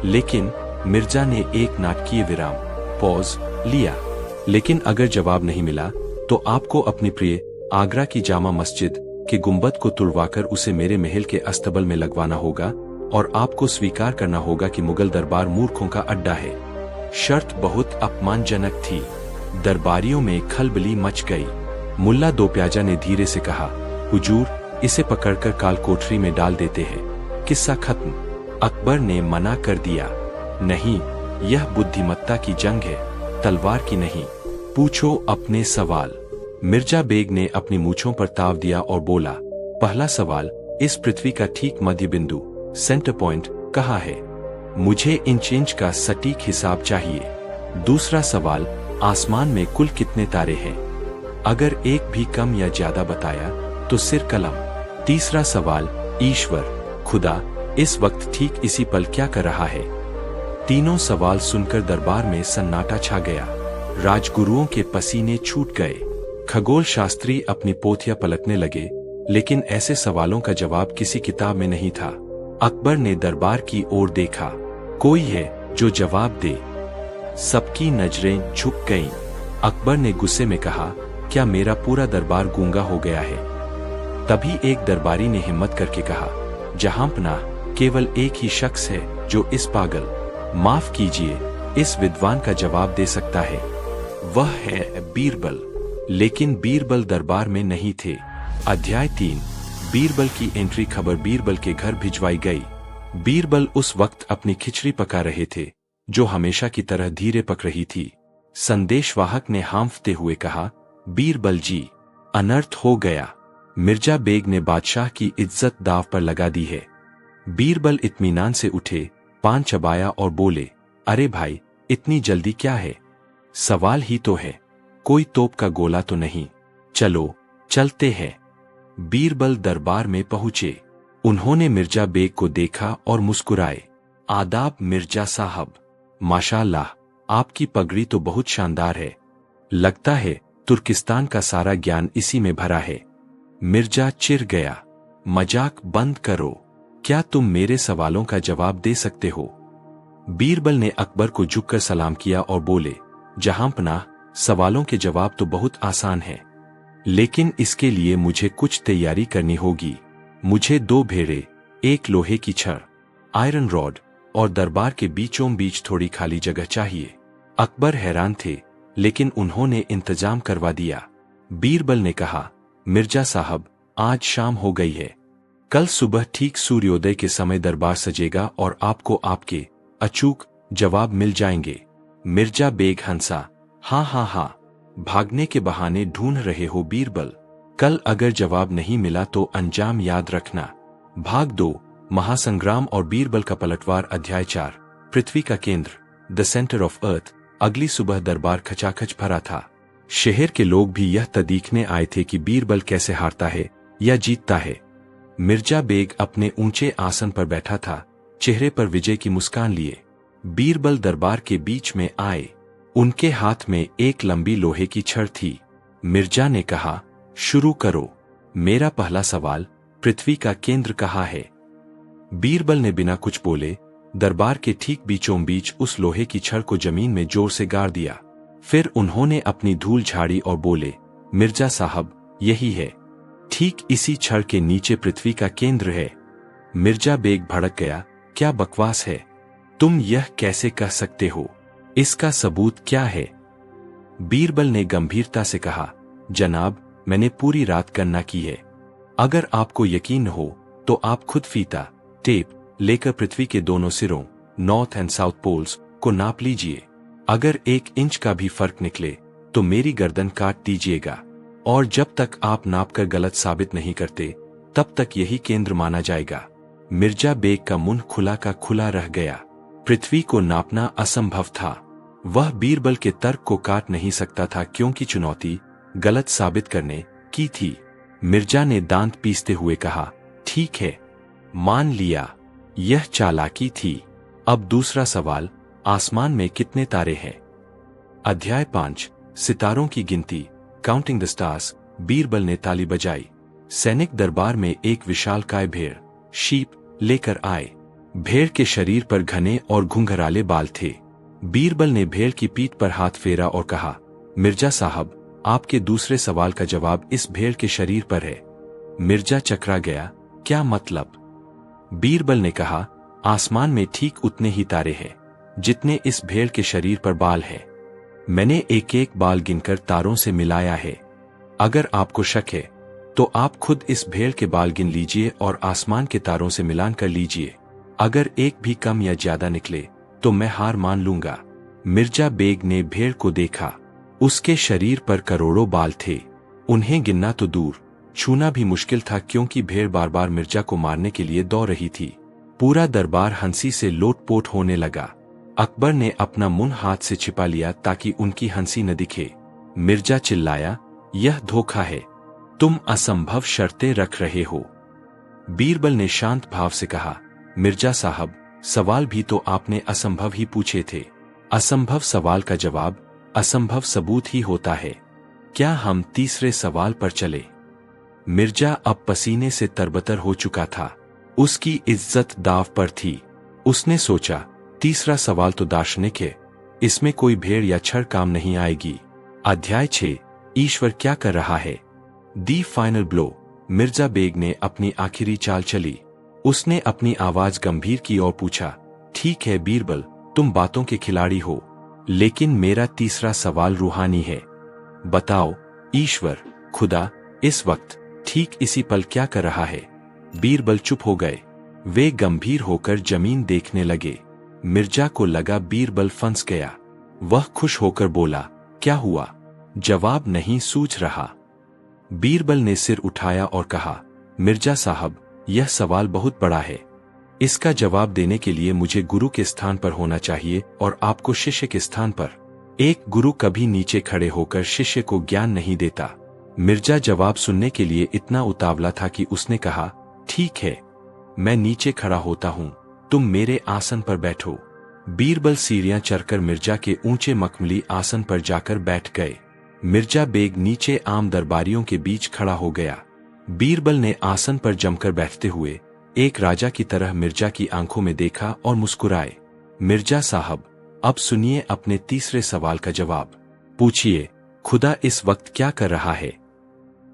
लेकिन मिर्जा ने एक नाटकीय विराम, पॉज लिया। लेकिन अगर जवाब नहीं मिला तो आपको अपनी प्रिय आगरा की जामा मस्जिद के गुंबद को तुड़वाकर उसे मेरे महल के अस्तबल में लगवाना होगा और आपको स्वीकार करना होगा कि मुगल दरबार मूर्खों का अड्डा है। शर्त बहुत अपमानजनक थी। दरबारियों में खलबली मच गई। मुल्ला दो प्याजा ने धीरे से कहा, हुजूर, इसे पकड़कर काल कोठरी में डाल देते हैं, किस्सा खत्म। अकबर ने मना कर दिया, नहीं, यह बुद्धिमत्ता की जंग है, तलवार की नहीं। पूछो अपने सवाल। मिर्जा बेग ने अपनी मूछों पर ताव दिया और बोला, पहला सवाल, इस पृथ्वी का ठीक मध्य बिंदु, सेंटर पॉइंट, कहाँ है? मुझे इंच का सटीक हिसाब चाहिए। दूसरा सवाल, आसमान में कुल कितने तारे हैं? अगर एक भी कम या ज्यादा बताया तो सिर कलम। तीसरा सवाल, ईश्वर, खुदा, इस वक्त ठीक इसी पल क्या कर रहा है? तीनों सवाल सुनकर दरबार में सन्नाटा छा गया। राजगुरुओं के पसीने छूट गए। खगोल शास्त्री अपनी पोथियां पलटने लगे, लेकिन ऐसे सवालों का जवाब किसी किताब में नहीं था। अकबर ने दरबार की ओर देखा, कोई है जो जवाब दे। सबकी नजरें झुक गईं। अकबर ने गुस्से में कहा, क्या मेरा पूरा दरबार गूंगा हो गया है? तभी एक दरबारी ने हिम्मत करके कहा, जहांपनाह, केवल एक ही शख्स है जो इस पागल, माफ कीजिए, इस विद्वान का जवाब दे सकता है। वह है बीरबल। लेकिन बीरबल दरबार में नहीं थे। अध्याय 3। बीरबल की एंट्री। खबर बीरबल के घर भिजवाई गई। बीरबल उस वक्त अपनी खिचड़ी पका रहे थे, जो हमेशा की तरह धीरे पक रही थी। संदेशवाहक ने हांफते हुए कहा, बीरबल जी, अनर्थ हो गया। मिर्जा बेग ने बादशाह की इज्जत दांव पर लगा दी है। बीरबल इत्मीनान से उठे, पान चबाया और बोले, अरे भाई, इतनी जल्दी क्या है? सवाल ही तो है, कोई तोप का गोला तो नहीं। चलो चलते हैं। बीरबल दरबार में पहुंचे। उन्होंने मिर्जा बेग को देखा और मुस्कुराए। आदाब मिर्जा साहब। माशाअल्लाह, आपकी पगड़ी तो बहुत शानदार है। लगता है तुर्किस्तान का सारा ज्ञान इसी में भरा है। मिर्जा चिढ़ गया। मजाक बंद करो। क्या तुम मेरे सवालों का जवाब दे सकते हो? बीरबल ने अकबर को झुककर सलाम किया और बोले, जहांपनाह, सवालों के जवाब तो बहुत आसान है, लेकिन इसके लिए मुझे कुछ तैयारी करनी होगी। मुझे 2 भेड़े, एक लोहे की छड़, आयरन रॉड और दरबार के बीचों बीच थोड़ी खाली जगह चाहिए। अकबर हैरान थे, लेकिन उन्होंने इंतजाम करवा दिया। बीरबल ने कहा, मिर्जा साहब, आज शाम हो गई है। कल सुबह ठीक सूर्योदय के समय दरबार सजेगा और आपको आपके अचूक जवाब मिल जाएंगे। मिर्जा बेग हंसा, हाँ हाँ हाँ, भागने के बहाने ढूंढ रहे हो बीरबल। कल अगर जवाब नहीं मिला तो अंजाम याद रखना। भाग 2, महासंग्राम और बीरबल का पलटवार। अध्याय 4। पृथ्वी का केंद्र, द सेंटर ऑफ अर्थ। अगली सुबह दरबार खचाखच भरा था। शहर के लोग भी यह देखने आए थे कि बीरबल कैसे हारता है या जीतता है। मिर्जा बेग अपने ऊंचे आसन पर बैठा था, चेहरे पर विजय की मुस्कान लिए। बीरबल दरबार के बीच में आए। उनके हाथ में एक लंबी लोहे की छड़ थी। मिर्जा ने कहा, शुरू करो। मेरा पहला सवाल, पृथ्वी का केंद्र कहाँ है? बीरबल ने बिना कुछ बोले दरबार के ठीक बीचों बीच उस लोहे की छड़ को जमीन में जोर से गाड़ दिया। फिर उन्होंने अपनी धूल झाड़ी और बोले, मिर्जा साहब, यही है, ठीक इसी छड़ के नीचे पृथ्वी का केंद्र है। मिर्जा बेग भड़क गया, क्या बकवास है? तुम यह कैसे कह सकते हो? इसका सबूत क्या है? बीरबल ने गंभीरता से कहा, जनाब, मैंने पूरी रात गणना की है। अगर आपको यकीन हो तो आप खुद फीता, टेप लेकर पृथ्वी के दोनों सिरों, नॉर्थ एंड साउथ पोल्स को नाप लीजिए। अगर 1 इंच का भी फर्क निकले तो मेरी गर्दन काट दीजिएगा, और जब तक आप नापकर गलत साबित नहीं करते तब तक यही केंद्र माना जाएगा। मिर्जा बेग का मुंह खुला का खुला रह गया। पृथ्वी को नापना असंभव था। वह बीरबल के तर्क को काट नहीं सकता था, क्योंकि चुनौती गलत साबित करने की थी। मिर्जा ने दांत पीसते हुए कहा, ठीक है, मान लिया, यह चालाकी थी। अब दूसरा सवाल, आसमान में कितने तारे हैं? अध्याय 5। सितारों की गिनती, काउंटिंग द स्टार्स। बीरबल ने ताली बजाई। सैनिक दरबार में एक विशालकाय भेड़, शीप, लेकर आए। भेड़ के शरीर पर घने और घुंघराले बाल थे। बीरबल ने भेड़ की पीठ पर हाथ फेरा और कहा, मिर्जा साहब, आपके दूसरे सवाल का जवाब इस भेड़ के शरीर पर है। मिर्जा चकरा गया, क्या मतलब? बीरबल ने कहा, आसमान में ठीक उतने ही तारे हैं जितने इस भेड़ के शरीर पर बाल है। मैंने एक एक बाल गिनकर तारों से मिलाया है। अगर आपको शक है तो आप खुद इस भेड़ के बाल गिन लीजिए और आसमान के तारों से मिलान कर लीजिए। अगर एक भी कम या ज्यादा निकले तो मैं हार मान लूंगा। मिर्जा बेग ने भेड़ को देखा। उसके शरीर पर करोड़ों बाल थे। उन्हें गिनना तो दूर, छूना भी मुश्किल था, क्योंकि भेड़ बार बार मिर्जा को मारने के लिए दौड़ रही थी। पूरा दरबार हंसी से लोटपोट होने लगा। अकबर ने अपना मुंह हाथ से छिपा लिया ताकि उनकी हंसी न दिखे। मिर्जा चिल्लाया, यह धोखा है, तुम असंभव शर्तें रख रहे हो। बीरबल ने शांत भाव से कहा, मिर्जा साहब, सवाल भी तो आपने असंभव ही पूछे थे। असंभव सवाल का जवाब असंभव सबूत ही होता है। क्या हम तीसरे सवाल पर चले? मिर्जा अब पसीने से तरबतर हो चुका था। उसकी इज्जत दांव पर थी। उसने सोचा, तीसरा सवाल तो दार्शनिक है, इसमें कोई भेड़ या छड़ काम नहीं आएगी। अध्याय 6, ईश्वर क्या कर रहा है? The final blow. Mirza Baig ने अपनी आखिरी चाल चली। उसने अपनी आवाज गंभीर की और पूछा, ठीक है बीरबल, तुम बातों के खिलाड़ी हो, लेकिन मेरा तीसरा सवाल रूहानी है। बताओ, ईश्वर, खुदा, इस वक्त ठीक इसी पल क्या कर रहा है? बीरबल चुप हो गए। वे गंभीर होकर जमीन देखने लगे। मिर्जा को लगा बीरबल फंस गया। वह खुश होकर बोला, क्या हुआ? जवाब नहीं सूझ रहा। बीरबल ने सिर उठाया और कहा, मिर्जा साहब, यह सवाल बहुत बड़ा है। इसका जवाब देने के लिए मुझे गुरु के स्थान पर होना चाहिए और आपको शिष्य के स्थान पर। एक गुरु कभी नीचे खड़े होकर शिष्य को ज्ञान नहीं देता। मिर्जा जवाब सुनने के लिए इतना उतावला था कि उसने कहा, ठीक है, मैं नीचे खड़ा होता हूं, तुम मेरे आसन पर बैठो। बीरबल सीढ़ियां चढ़कर मिर्जा के ऊंचे मखमली आसन पर जाकर बैठ गए। मिर्जा बेग नीचे आम दरबारियों के बीच खड़ा हो गया। बीरबल ने आसन पर जमकर बैठते हुए एक राजा की तरह मिर्जा की आंखों में देखा और मुस्कुराए। मिर्जा साहब, अब सुनिए अपने तीसरे सवाल का जवाब। पूछिए, खुदा इस वक्त क्या कर रहा है?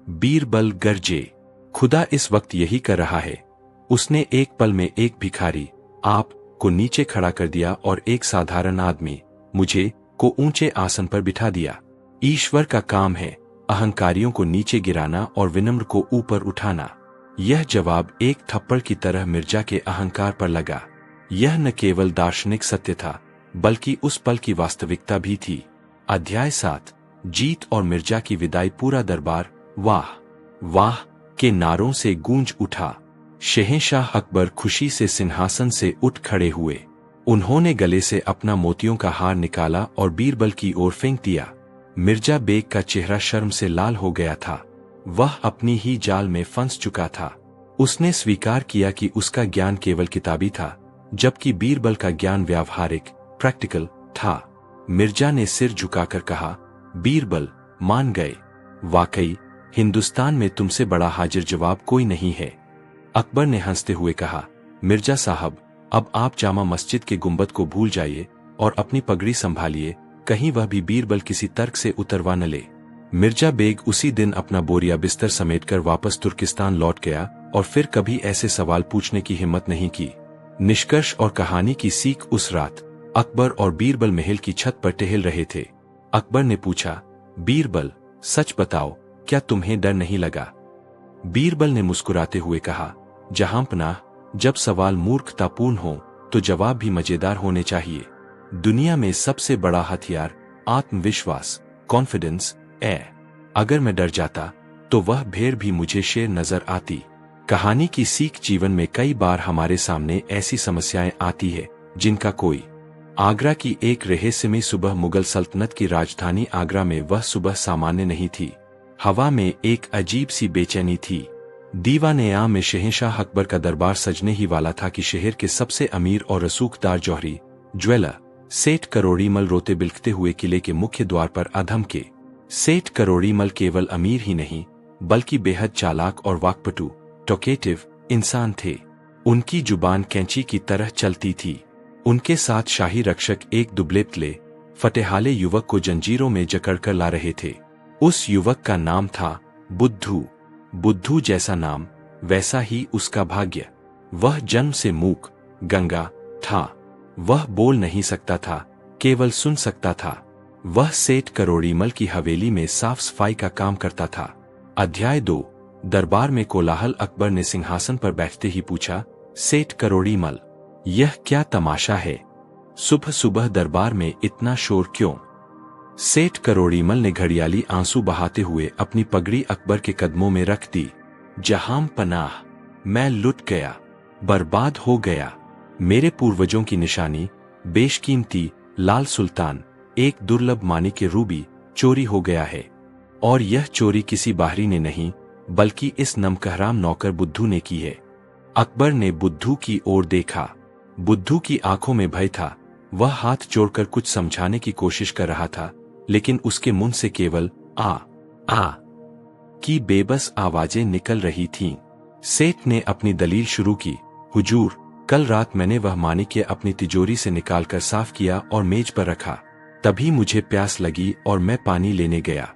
बीरबल गरजे, खुदा इस वक्त यही कर रहा है। उसने एक पल में एक भिखारी, आप को नीचे खड़ा कर दिया और एक साधारण आदमी, मुझे को ऊंचे आसन पर बिठा दिया। ईश्वर का काम है अहंकारियों को नीचे गिराना और विनम्र को ऊपर उठाना। यह जवाब एक थप्पड़ की तरह मिर्जा के अहंकार पर लगा। यह न केवल दार्शनिक सत्य था, बल्कि उस पल की वास्तविकता भी थी। अध्याय 7, जीत और मिर्जा की विदाई। पूरा दरबार वाह वाह के नारों से गूंज उठा। शहंशाह अकबर खुशी से सिंहासन से उठ खड़े हुए। उन्होंने गले से अपना मोतियों का हार निकाला और बीरबल की ओर फेंक दिया। मिर्जा बेग का चेहरा शर्म से लाल हो गया था। वह अपनी ही जाल में फंस चुका था। उसने स्वीकार किया कि उसका ज्ञान केवल किताबी था, जबकि बीरबल का ज्ञान व्यावहारिक, प्रैक्टिकल था। मिर्जा ने सिर झुकाकर कहा, बीरबल, मान गए। वाकई हिंदुस्तान में तुमसे बड़ा हाजिर जवाब कोई नहीं है। अकबर ने हंसते हुए कहा, मिर्जा साहब, अब आप जामा मस्जिद के गुंबद को भूल जाइए और अपनी पगड़ी संभालिए, कहीं वह भी बीरबल किसी तर्क से उतरवा न ले। मिर्जा बेग उसी दिन अपना बोरिया बिस्तर समेटकर वापस तुर्किस्तान लौट गया और फिर कभी ऐसे सवाल पूछने की हिम्मत नहीं की। निष्कर्ष और कहानी की सीख। उस रात अकबर और बीरबल महल की छत पर टहल रहे थे। अकबर ने पूछा, बीरबल, सच बताओ, क्या तुम्हें डर नहीं लगा? बीरबल ने मुस्कुराते हुए कहा, जहांपनाह, जब सवाल मूर्खतापूर्ण हो तो जवाब भी मजेदार होने चाहिए। दुनिया में सबसे बड़ा हथियार आत्मविश्वास, कॉन्फिडेंस है। अगर मैं डर जाता तो वह भेड़ भी मुझे शेर नजर आती। कहानी की सीख। जीवन में कई बार हमारे सामने ऐसी समस्याएं आती है जिनका कोई। आगरा की एक रहस्यमयी सुबह। मुगल सल्तनत की राजधानी आगरा में वह सुबह सामान्य नहीं थी। हवा में एक अजीब सी बेचैनी थी। दीवाने-आ में शहंशाह अकबर का दरबार सजने ही वाला था कि शहर के सबसे अमीर और रसूखदार जौहरी ज्वेलर सेठ करोड़ीमल रोते बिलखते हुए किले के मुख्य द्वार पर अधम के। सेठ करोड़ीमल केवल अमीर ही नहीं, बल्कि बेहद चालाक और वाक्पटु टोकेटिव इंसान थे। उनकी जुबान कैंची की तरह चलती थी। उनके साथ शाही रक्षक एक दुबले-पतले, फटेहाले युवक को जंजीरों में जकड़कर ला रहे थे। उस युवक का नाम था बुद्धू। बुद्धू जैसा नाम, वैसा ही उसका भाग्य। वह जन्म से मूक, गंगा था। वह बोल नहीं सकता था, केवल सुन सकता था। वह सेठ करोड़ीमल की हवेली में साफ सफाई का काम करता था। अध्याय 2, दरबार में कोलाहल। अकबर ने सिंहासन पर बैठते ही पूछा, सेठ करोड़ीमल, यह क्या तमाशा है? सुबह सुबह दरबार में इतना शोर क्यों? सेठ करोड़ीमल ने घड़ियाली आंसू बहाते हुए अपनी पगड़ी अकबर के कदमों में रख दी। जहां पनाह, मैं लुट गया, बर्बाद हो गया। मेरे पूर्वजों की निशानी, बेशकीमती लाल सुल्तान, एक दुर्लभ माणिक्य रूबी, चोरी हो गया है। और यह चोरी किसी बाहरी ने नहीं, बल्कि इस नमकहराम नौकर बुद्धू ने की है। अकबर ने बुद्धू की ओर देखा। बुद्धू की आंखों में भय था। वह हाथ जोड़कर कुछ समझाने की कोशिश कर रहा था, लेकिन उसके मुंह से केवल आ की बेबस आवाजें निकल रही थीं। सेठ ने अपनी दलील शुरू की। हुजूर, कल रात मैंने वह माणिक्य अपनी तिजोरी से निकालकर साफ किया और मेज पर रखा। तभी मुझे प्यास लगी और मैं पानी लेने गया।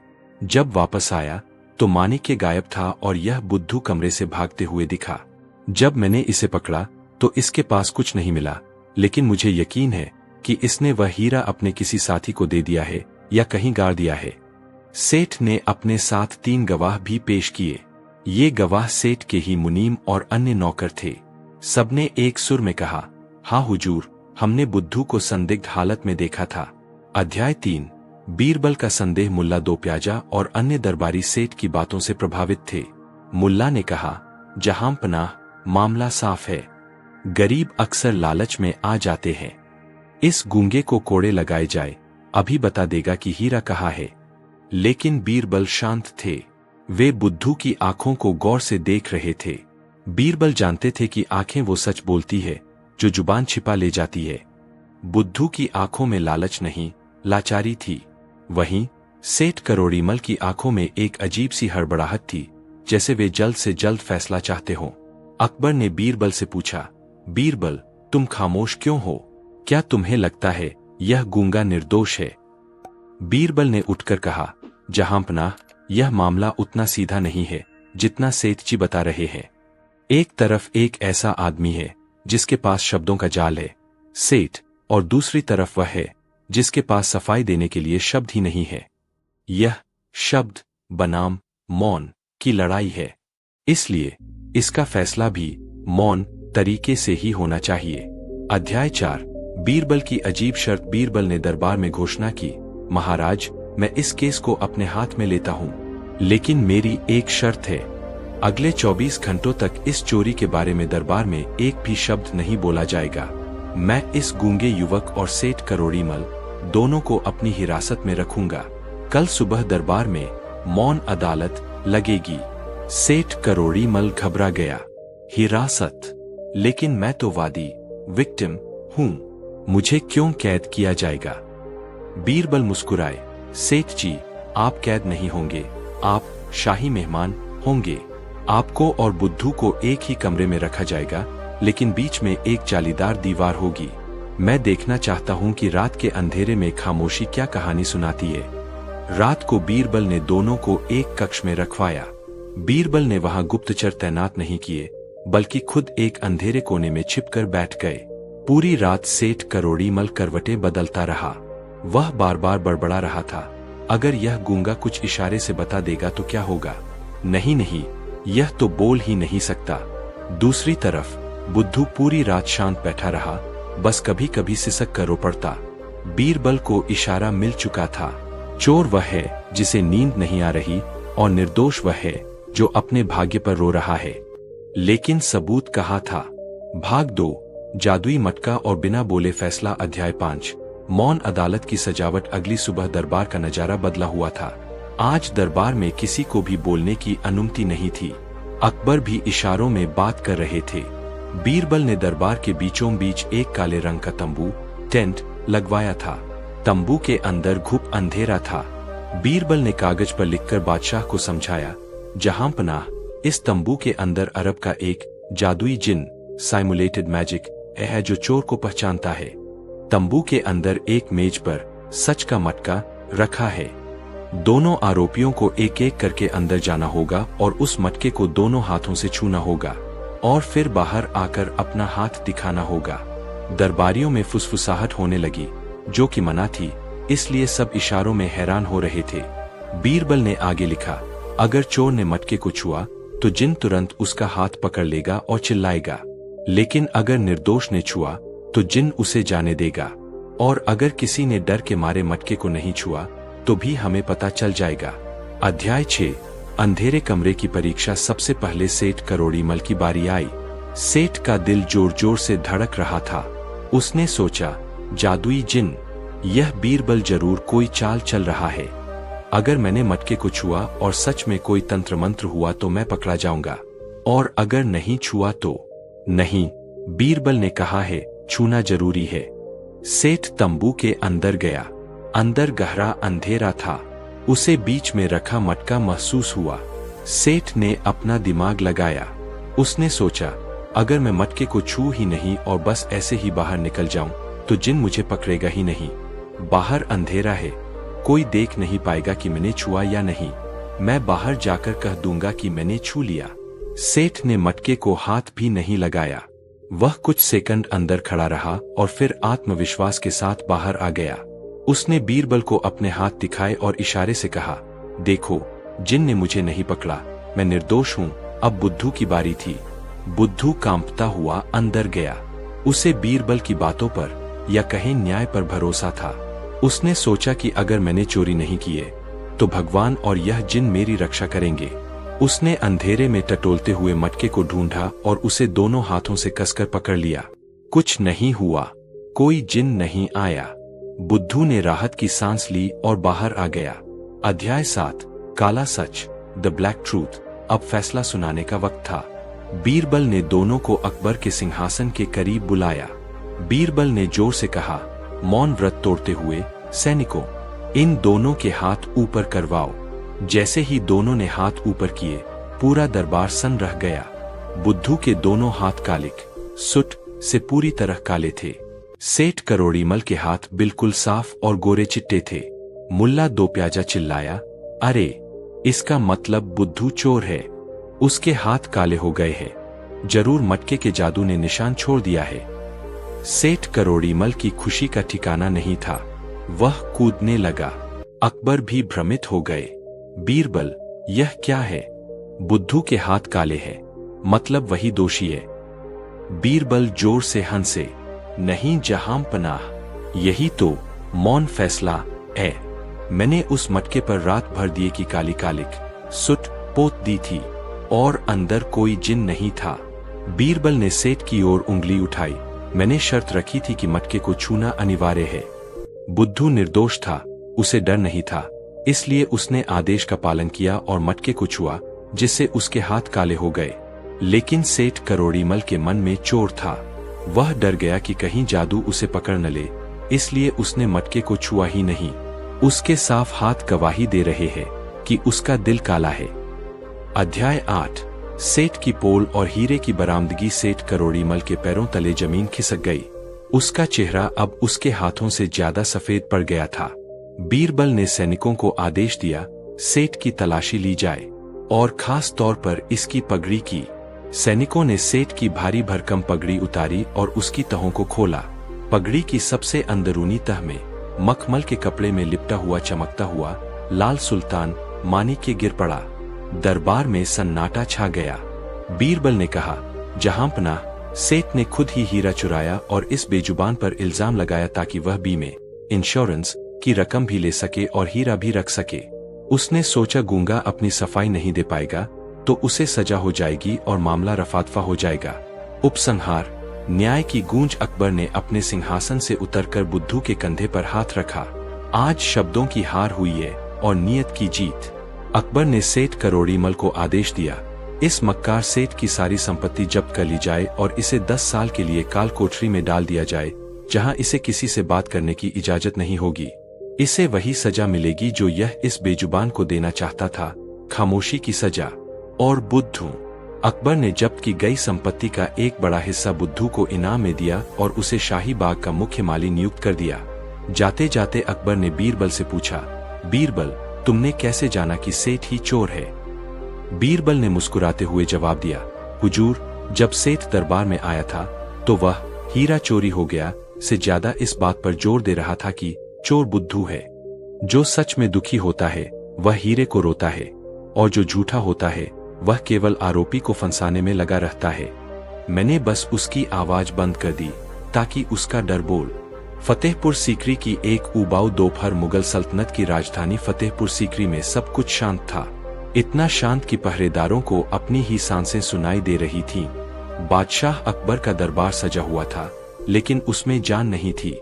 जब वापस आया तो माणिक्य गायब था और यह बुद्धू कमरे से भागते हुए दिखा। जब मैंने इसे पकड़ा तो इसके पास कुछ नहीं मिला, लेकिन मुझे यकीन है कि इसने वह हीरा अपने किसी साथी को दे दिया है या कहीं गाड़ दिया है। सेठ ने अपने साथ 3 गवाह भी पेश किए। ये गवाह सेठ के ही मुनीम और अन्य नौकर थे। सबने एक सुर में कहा, हाँ हुजूर, हमने बुद्धू को संदिग्ध हालत में देखा था। अध्याय 3। बीरबल का संदेह। मुल्ला दो प्याजा और अन्य दरबारी सेठ की बातों से प्रभावित थे। मुल्ला ने कहा, जहां पनाह, मामला साफ है। गरीब अक्सर लालच में आ जाते हैं। इस गूंगे को कोड़े लगाए जाए, अभी बता देगा कि हीरा कहाँ है। लेकिन बीरबल शांत थे। वे बुद्धू की आंखों को गौर से देख रहे थे। बीरबल जानते थे कि आंखें वो सच बोलती है जो जुबान छिपा ले जाती है। बुद्धू की आंखों में लालच नहीं, लाचारी थी। वहीं सेठ करोड़ीमल की आंखों में एक अजीब सी हड़बड़ाहट थी, जैसे वे जल्द से जल्द फैसला चाहते हों। अकबर ने बीरबल से पूछा, बीरबल, तुम खामोश क्यों हो? क्या तुम्हें लगता है यह गूंगा निर्दोष है? बीरबल ने उठकर कहा, जहांपनाह, यह मामला उतना सीधा नहीं है जितना सेठ जी बता रहे हैं। एक तरफ एक ऐसा आदमी है जिसके पास शब्दों का जाल है, सेठ, और दूसरी तरफ वह है जिसके पास सफाई देने के लिए शब्द ही नहीं है। यह शब्द बनाम मौन की लड़ाई है। इसलिए इसका फैसला भी मौन तरीके से ही होना चाहिए। अध्याय 4। बीरबल की अजीब शर्त। बीरबल ने दरबार में घोषणा की, महाराज, मैं इस केस को अपने हाथ में लेता हूं, लेकिन मेरी एक शर्त है। अगले 24 घंटों तक इस चोरी के बारे में दरबार में एक भी शब्द नहीं बोला जाएगा। मैं इस गूंगे युवक और सेठ करोड़ीमल दोनों को अपनी हिरासत में रखूंगा। कल सुबह दरबार में मौन अदालत लगेगी। सेठ करोड़ीमल घबरा गया। हिरासत? लेकिन मैं तो वादी, विक्टिम हूं। मुझे क्यों कैद किया जाएगा? बीरबल मुस्कुराए, सेठ जी, आप कैद नहीं होंगे, आप शाही मेहमान होंगे। आपको और बुद्धू को एक ही कमरे में रखा जाएगा, लेकिन बीच में एक जालीदार दीवार होगी। मैं देखना चाहता हूं कि रात के अंधेरे में खामोशी क्या कहानी सुनाती है। रात को बीरबल ने दोनों को एक कक्ष में रखवाया। बीरबल ने वहां गुप्तचर तैनात नहीं किए, बल्कि खुद एक अंधेरे कोने में छिपकर बैठ गए। पूरी रात सेठ करोड़ीमल करवटें बदलता रहा। वह बार बार बड़बड़ा रहा था, अगर यह गूंगा कुछ इशारे से बता देगा तो क्या होगा? नहीं नहीं, यह तो बोल ही नहीं सकता। दूसरी तरफ बुद्धू पूरी रात शांत बैठा रहा, बस कभी कभी सिसक कर रो पड़ता। बीरबल को इशारा मिल चुका था। चोर वह है जिसे नींद नहीं आ रही, और निर्दोष वह है जो अपने भाग्य पर रो रहा है। लेकिन सबूत कहाँ था? भाग 2। जादुई मटका और बिना बोले फैसला। अध्याय 5। मौन अदालत की सजावट। अगली सुबह दरबार का नजारा बदला हुआ था। आज दरबार में किसी को भी बोलने की अनुमति नहीं थी। अकबर भी इशारों में बात कर रहे थे। बीरबल ने दरबार के बीचों बीच एक काले रंग का तंबू, टेंट, लगवाया था। तंबू के अंदर घुप अंधेरा था। बीरबल ने कागज पर लिखकर बादशाह को समझाया, जहांपनाह, इस तंबू के अंदर अरब का एक जादुई जिन, साइमुलेटेड मैजिक, है जो चोर को पहचानता है। तंबू के अंदर एक मेज पर सच का मटका रखा है। दोनों आरोपियों को एक एक करके अंदर जाना होगा और उस मटके को दोनों हाथों से छूना होगा और फिर बाहर आकर अपना हाथ दिखाना होगा। दरबारियों में फुसफुसाहट होने लगी, जो कि मना थी, इसलिए सब इशारों में हैरान हो रहे थे। बीरबल ने आगे लिखा, अगर चोर ने मटके को छुआ तो जिन तुरंत उसका हाथ पकड़ लेगा और चिल्लाएगा, लेकिन अगर निर्दोष ने छुआ तो जिन उसे जाने देगा, और अगर किसी ने डर के मारे मटके को नहीं छुआ तो भी हमें पता चल जाएगा। अध्याय 6। अंधेरे कमरे की परीक्षा। सबसे पहले सेठ करोड़ीमल की बारी आई। सेठ का दिल जोर जोर से धड़क रहा था। उसने सोचा, जादुई जिन, यह बीरबल जरूर कोई चाल चल रहा है। अगर मैंने मटके को छुआ और सच में कोई तंत्र मंत्र हुआ तो मैं पकड़ा जाऊंगा, और अगर नहीं छुआ तो नहीं। बीरबल ने कहा है छूना जरूरी है। सेठ तंबू के अंदर गया। अंदर गहरा अंधेरा था। उसे बीच में रखा मटका महसूस हुआ। सेठ ने अपना दिमाग लगाया। उसने सोचा, अगर मैं मटके को छू ही नहीं और बस ऐसे ही बाहर निकल जाऊं, तो जिन मुझे पकड़ेगा ही नहीं। बाहर अंधेरा है, कोई देख नहीं पाएगा कि मैंने छुआ या नहीं। मैं बाहर जाकर कह दूंगा कि मैंने छू लिया। सेठ ने मटके को हाथ भी नहीं लगाया। वह कुछ सेकंड अंदर खड़ा रहा और फिर आत्मविश्वास के साथ बाहर आ गया। उसने बीरबल को अपने हाथ दिखाए और इशारे से कहा, देखो, जिन ने मुझे नहीं पकड़ा, मैं निर्दोष हूं। अब बुद्धू की बारी थी। बुद्धू कांपता हुआ अंदर गया। उसे बीरबल की बातों पर या कहें न्याय पर भरोसा था। उसने सोचा कि अगर मैंने चोरी नहीं किए तो भगवान और यह जिन मेरी रक्षा करेंगे। उसने अंधेरे में टटोलते हुए मटके को ढूंढा और उसे दोनों हाथों से कसकर पकड़ लिया। कुछ नहीं हुआ, कोई जिन नहीं आया। बुद्धू ने राहत की सांस ली और बाहर आ गया। अध्याय 7, काला सच, द ब्लैक ट्रूथ। अब फैसला सुनाने का वक्त था। बीरबल ने दोनों को अकबर के सिंहासन के करीब बुलाया। बीरबल ने जोर से कहा, मौन व्रत तोड़ते हुए सैनिकों, इन दोनों के हाथ ऊपर करवाओ। जैसे ही दोनों ने हाथ ऊपर किए, पूरा दरबार सन्न रह गया। बुद्धू के दोनों हाथ कालिक सुट से पूरी तरह काले थे। सेठ करोड़ीमल के हाथ बिल्कुल साफ और गोरे चिट्टे थे। मुल्ला दो प्याजा चिल्लाया, अरे, इसका मतलब बुद्धू चोर है। उसके हाथ काले हो गए हैं। जरूर मटके के जादू ने निशान छोड़ दिया है। सेठ करोड़ीमल की खुशी का ठिकाना नहीं था। वह कूदने लगा। अकबर भी भ्रमित हो गए। बीरबल, यह क्या है? बुद्धू के हाथ काले हैं, मतलब वही दोषी है। बीरबल जोर से हंसे, नहीं जहां पनाह, यही तो मौन फैसला है। मैंने उस मटके पर रात भर दिए की काली कालिक सुट पोत दी थी और अंदर कोई जिन नहीं था। बीरबल ने सेठ की ओर उंगली उठाई। मैंने शर्त रखी थी कि मटके को छूना अनिवार्य है। बुद्धू निर्दोष था, उसे डर नहीं था, इसलिए उसने आदेश का पालन किया और मटके को छुआ, जिससे उसके हाथ काले हो गए। लेकिन सेठ करोड़ीमल के मन में चोर था। वह डर गया कि कहीं जादू उसे पकड़ न ले, इसलिए उसने मटके को छुआ ही नहीं। उसके साफ हाथ गवाही दे रहे हैं कि उसका दिल काला है। अध्याय 8, सेठ की पोल और हीरे की बरामदगी। सेठ करोड़ीमल के पैरों तले जमीन खिसक गई। उसका चेहरा अब उसके हाथों से ज्यादा सफेद पड़ गया था। बीरबल ने सैनिकों को आदेश दिया, सेठ की तलाशी ली जाए और खास तौर पर इसकी पगड़ी की। सैनिकों ने सेठ की भारी भरकम पगड़ी उतारी और उसकी तहों को खोला। पगड़ी की सबसे अंदरूनी तह में मखमल के कपड़े में लिपटा हुआ चमकता हुआ लाल सुल्तान मानिक्य गिर पड़ा। दरबार में सन्नाटा छा गया। बीरबल ने कहा, जहांपनाह, सेठ ने खुद ही हीरा चुराया और इस बेजुबान पर इल्जाम लगाया ताकि वह बीमे इंश्योरेंस की रकम भी ले सके और हीरा भी रख सके। उसने सोचा गूंगा अपनी सफाई नहीं दे पाएगा तो उसे सजा हो जाएगी और मामला रफादफा हो जाएगा। उपसंहार, न्याय की गूंज। अकबर ने अपने सिंहासन से उतरकर बुद्धू के कंधे पर हाथ रखा। आज शब्दों की हार हुई है और नियत की जीत। अकबर ने सेठ करोड़ीमल को आदेश दिया, इस मक्कार सेठ की सारी संपत्ति जब्त कर ली जाए और इसे 10 साल के लिए काल कोठरी में डाल दिया जाए, जहां इसे किसी से बात करने की इजाजत नहीं होगी। इसे वही सजा मिलेगी जो यह इस बेजुबान को देना चाहता था, खामोशी की सजा। और बुद्धू, अकबर ने जब्त की गई संपत्ति का एक बड़ा हिस्सा बुद्धू को इनाम में दिया और उसे शाही बाग का मुख्य माली नियुक्त कर दिया। जाते जाते अकबर ने बीरबल से पूछा, बीरबल, तुमने कैसे जाना कि सेठ ही चोर है? बीरबल ने मुस्कुराते हुए जवाब दिया, हुजूर, जब सेठ दरबार में आया था तो वह हीरा चोरी हो गया से ज्यादा इस बात पर जोर दे रहा था कि चोर बुद्धू है। जो सच में दुखी होता है वह हीरे को रोता है और जो झूठा होता है वह केवल आरोपी को फंसाने में लगा रहता है। मैंने बस उसकी आवाज बंद कर दी ताकि उसका डर बोल। फतेहपुर सीकरी की एक उबाऊ दोपहर। मुगल सल्तनत की राजधानी फतेहपुर सीकरी में सब कुछ शांत था। इतना शांत कि पहरेदारों को अपनी ही सांसें सुनाई दे रही थीं। बादशाह अकबर का दरबार सजा हुआ था, लेकिन उसमें जान नहीं थी।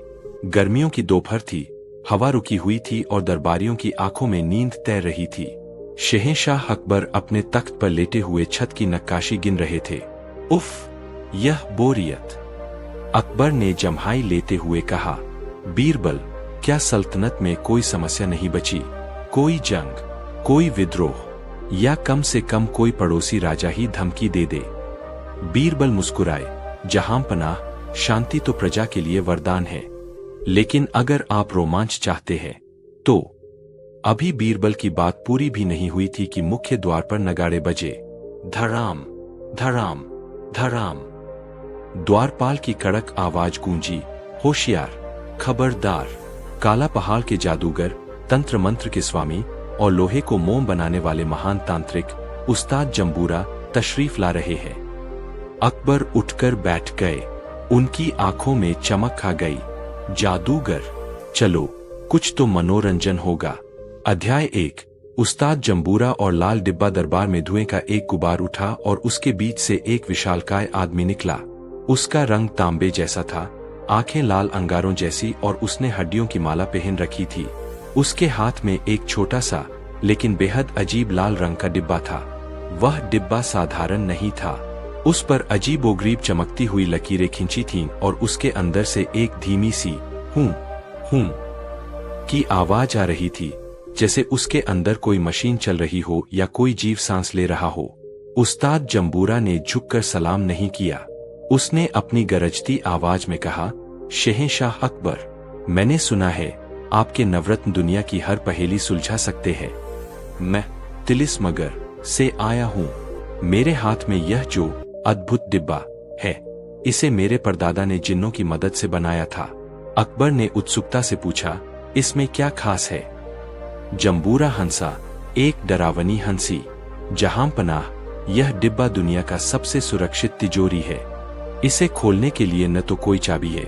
गर्मियों की दोपहर थी, हवा रुकी हुई थी और दरबारियों की आंखों में नींद तैर रही थी। शहंशाह अकबर अपने तख्त पर लेटे हुए छत की नक्काशी गिन रहे थे। उफ, यह बोरियत! अकबर ने जम्हाई लेते हुए कहा, बीरबल, क्या सल्तनत में कोई समस्या नहीं बची? कोई जंग, कोई विद्रोह, या कम से कम कोई पड़ोसी राजा ही धमकी दे दे? बीरबल मुस्कुराए, जहांपनाह, शांति तो प्रजा के लिए वरदान है, लेकिन अगर आप रोमांच चाहते हैं तो। अभी बीरबल की बात पूरी भी नहीं हुई थी कि मुख्य द्वार पर नगाड़े बजे। धड़ाम, धड़ाम, धड़ाम। द्वारपाल की कड़क आवाज गूंजी, होशियार, खबरदार, काला पहाड़ के जादूगर, तंत्र मंत्र के स्वामी और लोहे को मोम बनाने वाले महान तांत्रिक उस्ताद जंबूरा तशरीफ ला रहे हैं। अकबर उठकर बैठ गए। उनकी आंखों में चमक आ गई। जादूगर, चलो कुछ तो मनोरंजन होगा। अध्याय 1। उस्ताद जंबूरा और लाल डिब्बा। दरबार में धुएं का एक गुबार उठा और उसके बीच से एक विशालकाय आदमी निकला। उसका रंग तांबे जैसा था, आंखें लाल अंगारों जैसी और उसने हड्डियों की माला पहन रखी थी। उसके हाथ में एक छोटा सा लेकिन बेहद अजीब लाल रंग का डिब्बा था। वह डिब्बा साधारण नहीं था। उस पर अजीबोगरीब चमकती हुई लकीरें खिंची थीं और उसके अंदर से एक धीमी सी हूं हूं की आवाज आ रही थी, जैसे उसके अंदर कोई मशीन चल रही हो या कोई जीव सांस ले रहा हो। उस्ताद जंबूरा ने झुककर सलाम नहीं किया। उसने अपनी गरजती आवाज में कहा, शहंशाह अकबर, मैंने सुना है आपके नवरत्न दुनिया की हर पहेली सुलझा सकते हैं। मैं तिलिस्मगर से आया हूँ। मेरे हाथ में यह जो अद्भुत डिब्बा है, इसे मेरे परदादा ने जिन्नों की मदद से बनाया था। अकबर ने उत्सुकता से पूछा, इसमें क्या खास है? जंबूरा हंसा, एक डरावनी हंसी। जहांपनाह, यह डिब्बा दुनिया का सबसे सुरक्षित तिजोरी है। इसे खोलने के लिए न तो कोई चाबी है,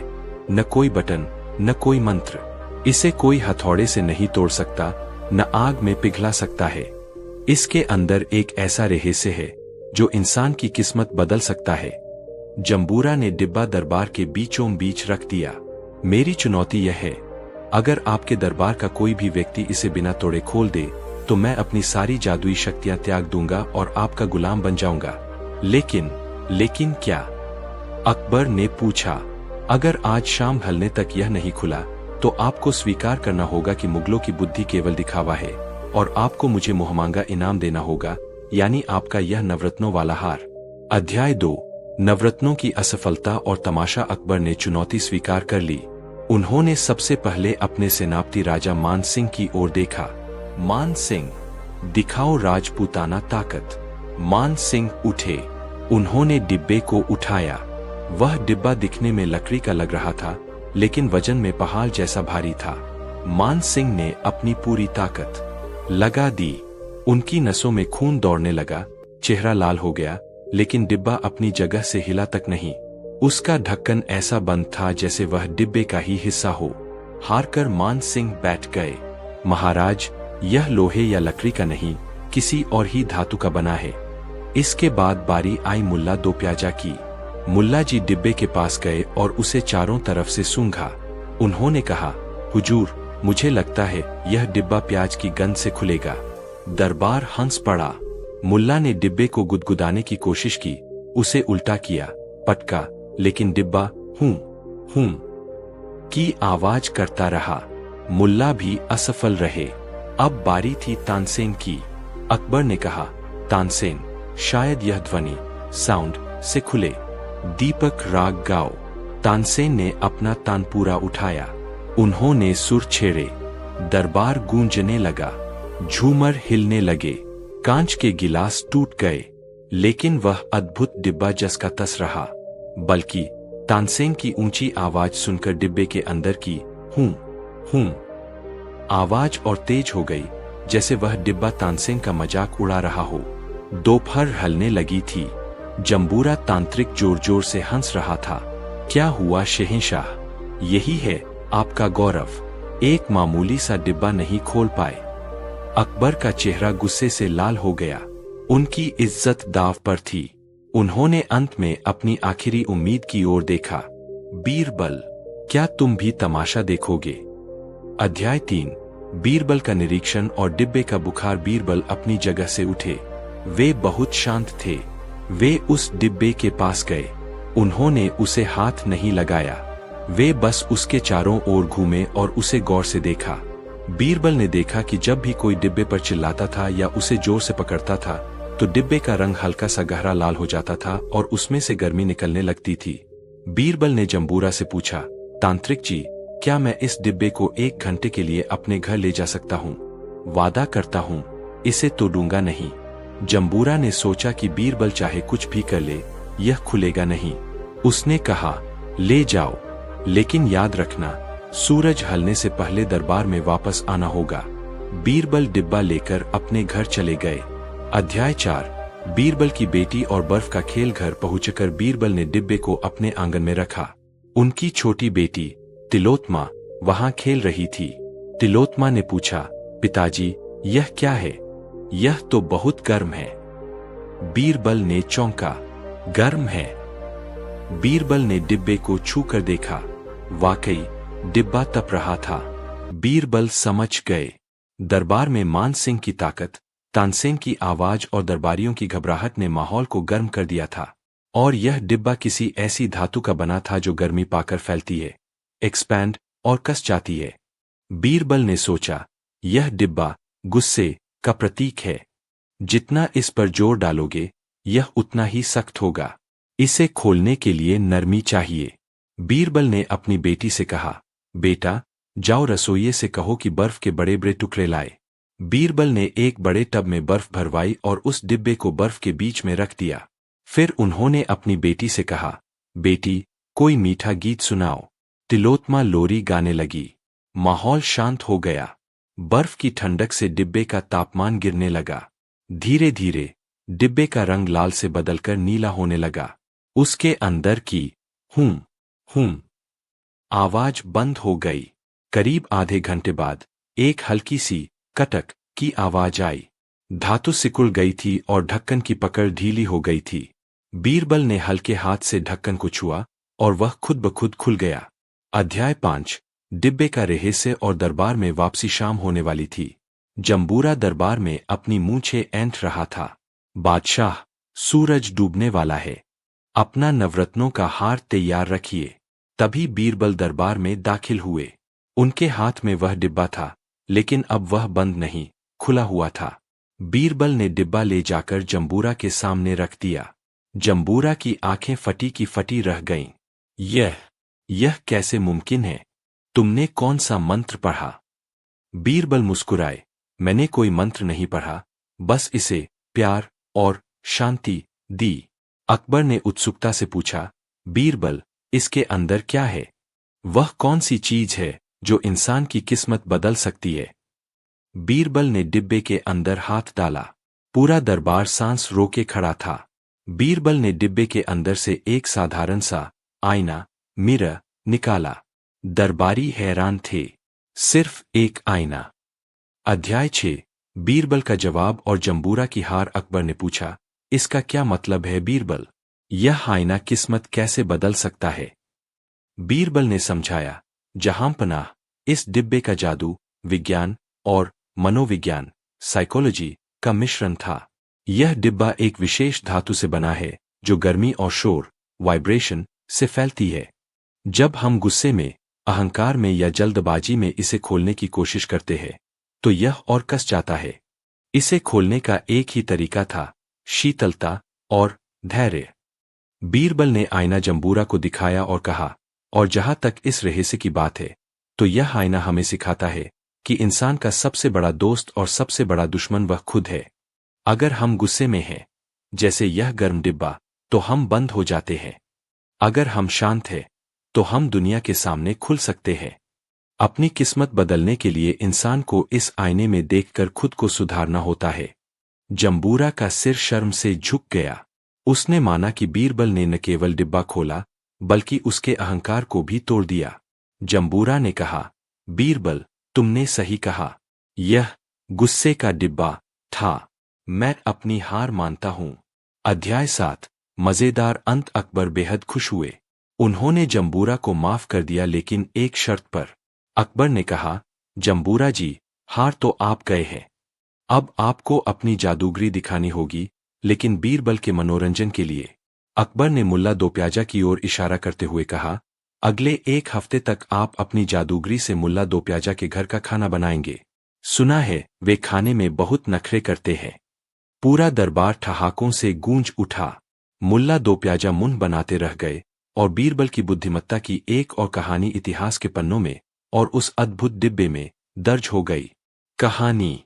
न कोई बटन, न कोई मंत्र। इसे कोई हथौड़े से नहीं तोड़ सकता, न आग में पिघला सकता है। इसके अंदर एक ऐसा रहस्य है जो इंसान की किस्मत बदल सकता है। जंबूरा ने डिब्बा दरबार के बीचों बीच रख दिया। मेरी चुनौती यह है, अगर आपके दरबार का कोई भी व्यक्ति इसे बिना तोड़े खोल दे तो मैं अपनी सारी जादुई शक्तियां त्याग दूंगा और आपका गुलाम बन जाऊंगा। लेकिन क्या? अकबर ने पूछा। अगर आज शाम ढलने तक यह नहीं खुला तो आपको स्वीकार करना होगा कि मुगलों की बुद्धि केवल दिखावा है और आपको मुझे मुहमांगा इनाम देना होगा, यानी आपका यह नवरत्नों वाला हार। अध्याय 2। नवरत्नों की असफलता और तमाशा। अकबर ने चुनौती स्वीकार कर ली। उन्होंने सबसे पहले अपने सेनापति राजा मान सिंह की ओर देखा। मान सिंह, दिखाओ राजपूताना ताकत। मान सिंह उठे। उन्होंने डिब्बे को उठाया। वह डिब्बा दिखने में लकड़ी का लग रहा था, लेकिन वजन में पहाड़ जैसा भारी था। मान सिंह ने अपनी पूरी ताकत लगा दी। उनकी नसों में खून दौड़ने लगा, चेहरा लाल हो गया, लेकिन डिब्बा अपनी जगह से हिला तक नहीं। उसका ढक्कन ऐसा बंद था जैसे वह डिब्बे का ही हिस्सा हो। हारकर मान सिंह बैठ गए। महाराज, यह लोहे या लकड़ी का नहीं, किसी और ही धातु का बना है। इसके बाद बारी आई मुल्ला दो प्याजा की। मुल्ला जी डिब्बे के पास गए और उसे चारों तरफ से सूंघा। उन्होंने कहा, हुजूर, मुझे लगता है यह डिब्बा प्याज की गंध से खुलेगा। दरबार हंस पड़ा। मुल्ला ने डिब्बे को गुदगुदाने की कोशिश की, उसे उल्टा किया, पटका, लेकिन डिब्बा हूं हूं की आवाज करता रहा। मुल्ला भी असफल रहे। अब बारी थी तानसेन की। अकबर ने कहा, तानसेन, शायद यह ध्वनि साउंड से खुले। दीपक राग गाओ। तानसेन ने अपना तानपूरा उठाया। उन्होंने सुर छेड़े। दरबार गूंजने लगा। झूमर हिलने लगे। कांच के गिलास टूट गए, लेकिन वह अद्भुत डिब्बा जस का तस रहा। बल्कि तानसेन की ऊंची आवाज सुनकर डिब्बे के अंदर की हूं आवाज और तेज हो गई, जैसे वह डिब्बा तानसेन का मजाक उड़ा रहा हो। दोपहर ढलने लगी थी। जंबूरा तांत्रिक जोर जोर से हंस रहा था। क्या हुआ शहंशाह? यही है आपका गौरव। एक मामूली सा डिब्बा नहीं खोल पाए। अकबर का चेहरा गुस्से से लाल हो गया। उनकी इज्जत दांव पर थी। उन्होंने अंत में अपनी आखिरी उम्मीद की ओर देखा। बीरबल, क्या तुम भी तमाशा देखोगे? अध्याय 3। बीरबल का निरीक्षण और डिब्बे का बुखार। बीरबल अपनी जगह से उठे। वे बहुत शांत थे। वे उस डिब्बे के पास गए। उन्होंने उसे हाथ नहीं लगाया। वे बस उसके चारों ओर घूमे और उसे गौर से देखा। बीरबल ने देखा कि जब भी कोई डिब्बे पर चिल्लाता था या उसे जोर से पकड़ता था तो डिब्बे का रंग हल्का सा गहरा लाल हो जाता था और उसमें से गर्मी निकलने लगती थी। बीरबल ने जंबूरा से पूछा, तांत्रिक जी, क्या मैं इस डिब्बे को 1 घंटे के लिए अपने घर ले जा सकता हूँ? वादा करता हूँ, इसे तोड़ूंगा नहीं। जंबूरा ने सोचा कि बीरबल चाहे कुछ भी कर ले, यह खुलेगा नहीं। उसने कहा, ले जाओ, लेकिन याद रखना, सूरज ढलने से पहले दरबार में वापस आना होगा। बीरबल डिब्बा लेकर अपने घर चले गए। अध्याय 4। बीरबल की बेटी और बर्फ का खेल। घर पहुंचकर बीरबल ने डिब्बे को अपने आंगन में रखा। उनकी छोटी बेटी तिलोत्मा वहां खेल रही थी। तिलोत्मा ने पूछा, पिताजी, यह क्या है? यह तो बहुत गर्म है। बीरबल ने चौंका, गर्म है? बीरबल ने डिब्बे को छू कर देखा। वाकई डिब्बा तप रहा था। बीरबल समझ गए। दरबार में मान सिंह की ताकत, तानसेन की आवाज और दरबारियों की घबराहट ने माहौल को गर्म कर दिया था। और यह डिब्बा किसी ऐसी धातु का बना था जो गर्मी पाकर फैलती है, एक्सपैंड और कस जाती है। बीरबल ने सोचा, यह डिब्बा गुस्से का प्रतीक है। जितना इस पर जोर डालोगे, यह उतना ही सख्त होगा। इसे खोलने के लिए नरमी चाहिए। बीरबल ने अपनी बेटी से कहा, बेटा, जाओ रसोइये से कहो कि बर्फ के बड़े बड़े टुकड़े लाए। बीरबल ने एक बड़े टब में बर्फ भरवाई और उस डिब्बे को बर्फ के बीच में रख दिया। फिर उन्होंने अपनी बेटी से कहा, बेटी, कोई मीठा गीत सुनाओ। तिलोत्मा लोरी गाने लगी। माहौल शांत हो गया। बर्फ की ठंडक से डिब्बे का तापमान गिरने लगा। धीरे धीरे डिब्बे का रंग लाल से बदलकर नीला होने लगा। उसके अंदर की हूं आवाज बंद हो गई। करीब आधे घंटे बाद एक हल्की सी कटक की आवाज आई। धातु सिकुड़ गई थी और ढक्कन की पकड़ ढीली हो गई थी। बीरबल ने हल्के हाथ से ढक्कन को छुआ और वह खुद ब खुद खुल गया। अध्याय 5। डिब्बे का रहस्य और दरबार में वापसी। शाम होने वाली थी। जंबूरा दरबार में अपनी मूंछें ऐंठ रहा था। बादशाह, सूरज डूबने वाला है, अपना नवरत्नों का हार तैयार रखिए। तभी बीरबल दरबार में दाखिल हुए। उनके हाथ में वह डिब्बा था, लेकिन अब वह बंद नहीं, खुला हुआ था। बीरबल ने डिब्बा ले जाकर जंबूरा के सामने रख दिया। जंबूरा की आंखें फटी की फटी रह गईं। यह कैसे मुमकिन है? तुमने कौन सा मंत्र पढ़ा? बीरबल मुस्कुराए, मैंने कोई मंत्र नहीं पढ़ा, बस इसे प्यार और शांति दी। अकबर ने उत्सुकता से पूछा, बीरबल, इसके अंदर क्या है? वह कौन सी चीज है जो इंसान की किस्मत बदल सकती है? बीरबल ने डिब्बे के अंदर हाथ डाला। पूरा दरबार सांस रोके खड़ा था। बीरबल ने डिब्बे के अंदर से एक साधारण सा आईना, मिरर, निकाला। दरबारी हैरान थे। सिर्फ एक आईना। अध्याय 6। बीरबल का जवाब और जंबूरा की हार। अकबर ने पूछा, इसका क्या मतलब है बीरबल? यह आईना किस्मत कैसे बदल सकता है? बीरबल ने समझाया, जहांपनाह, इस डिब्बे का जादू, विज्ञान और मनोविज्ञान, साइकोलॉजी का मिश्रण था। यह डिब्बा एक विशेष धातु से बना है जो गर्मी और शोर, वाइब्रेशन से फैलती है। जब हम गुस्से में, अहंकार में या जल्दबाजी में इसे खोलने की कोशिश करते हैं तो यह और कस जाता है। इसे खोलने का एक ही तरीका था, शीतलता और धैर्य। बीरबल ने आईना जंबूरा को दिखाया और कहा, और जहां तक इस रहस्य की बात है, तो यह आईना हमें सिखाता है कि इंसान का सबसे बड़ा दोस्त और सबसे बड़ा दुश्मन वह खुद है। अगर हम गुस्से में हैं, जैसे यह गर्म डिब्बा, तो हम बंद हो जाते हैं। अगर हम शांत हैं, तो हम दुनिया के सामने खुल सकते हैं। अपनी किस्मत बदलने के लिए इंसान को इस आईने में देखकर खुद को सुधारना होता है। जंबूरा का सिर शर्म से झुक गया। उसने माना कि बीरबल ने न केवल डिब्बा खोला, बल्कि उसके अहंकार को भी तोड़ दिया। जंबूरा ने कहा, बीरबल, तुमने सही कहा, यह गुस्से का डिब्बा था। मैं अपनी हार मानता हूं। अध्याय 7। मजेदार अंत। अकबर बेहद खुश हुए। उन्होंने जंबूरा को माफ कर दिया, लेकिन एक शर्त पर। अकबर ने कहा, जंबूरा जी, हार तो आप गए हैं। अब आपको अपनी जादूगरी दिखानी होगी, लेकिन बीरबल के मनोरंजन के लिए। अकबर ने मुल्ला दोप्याजा की ओर इशारा करते हुए कहा, अगले 1 हफ्ते तक आप अपनी जादूगरी से मुल्ला दोप्याजा के घर का खाना बनाएंगे। सुना है वे खाने में बहुत नखरे करते हैं। पूरा दरबार ठहाकों से गूंज उठा। मुल्ला दोप्याजा मुंह बनाते रह गए और बीरबल की बुद्धिमत्ता की एक और कहानी इतिहास के पन्नों में और उस अद्भुत डिब्बे में दर्ज हो गई। कहानी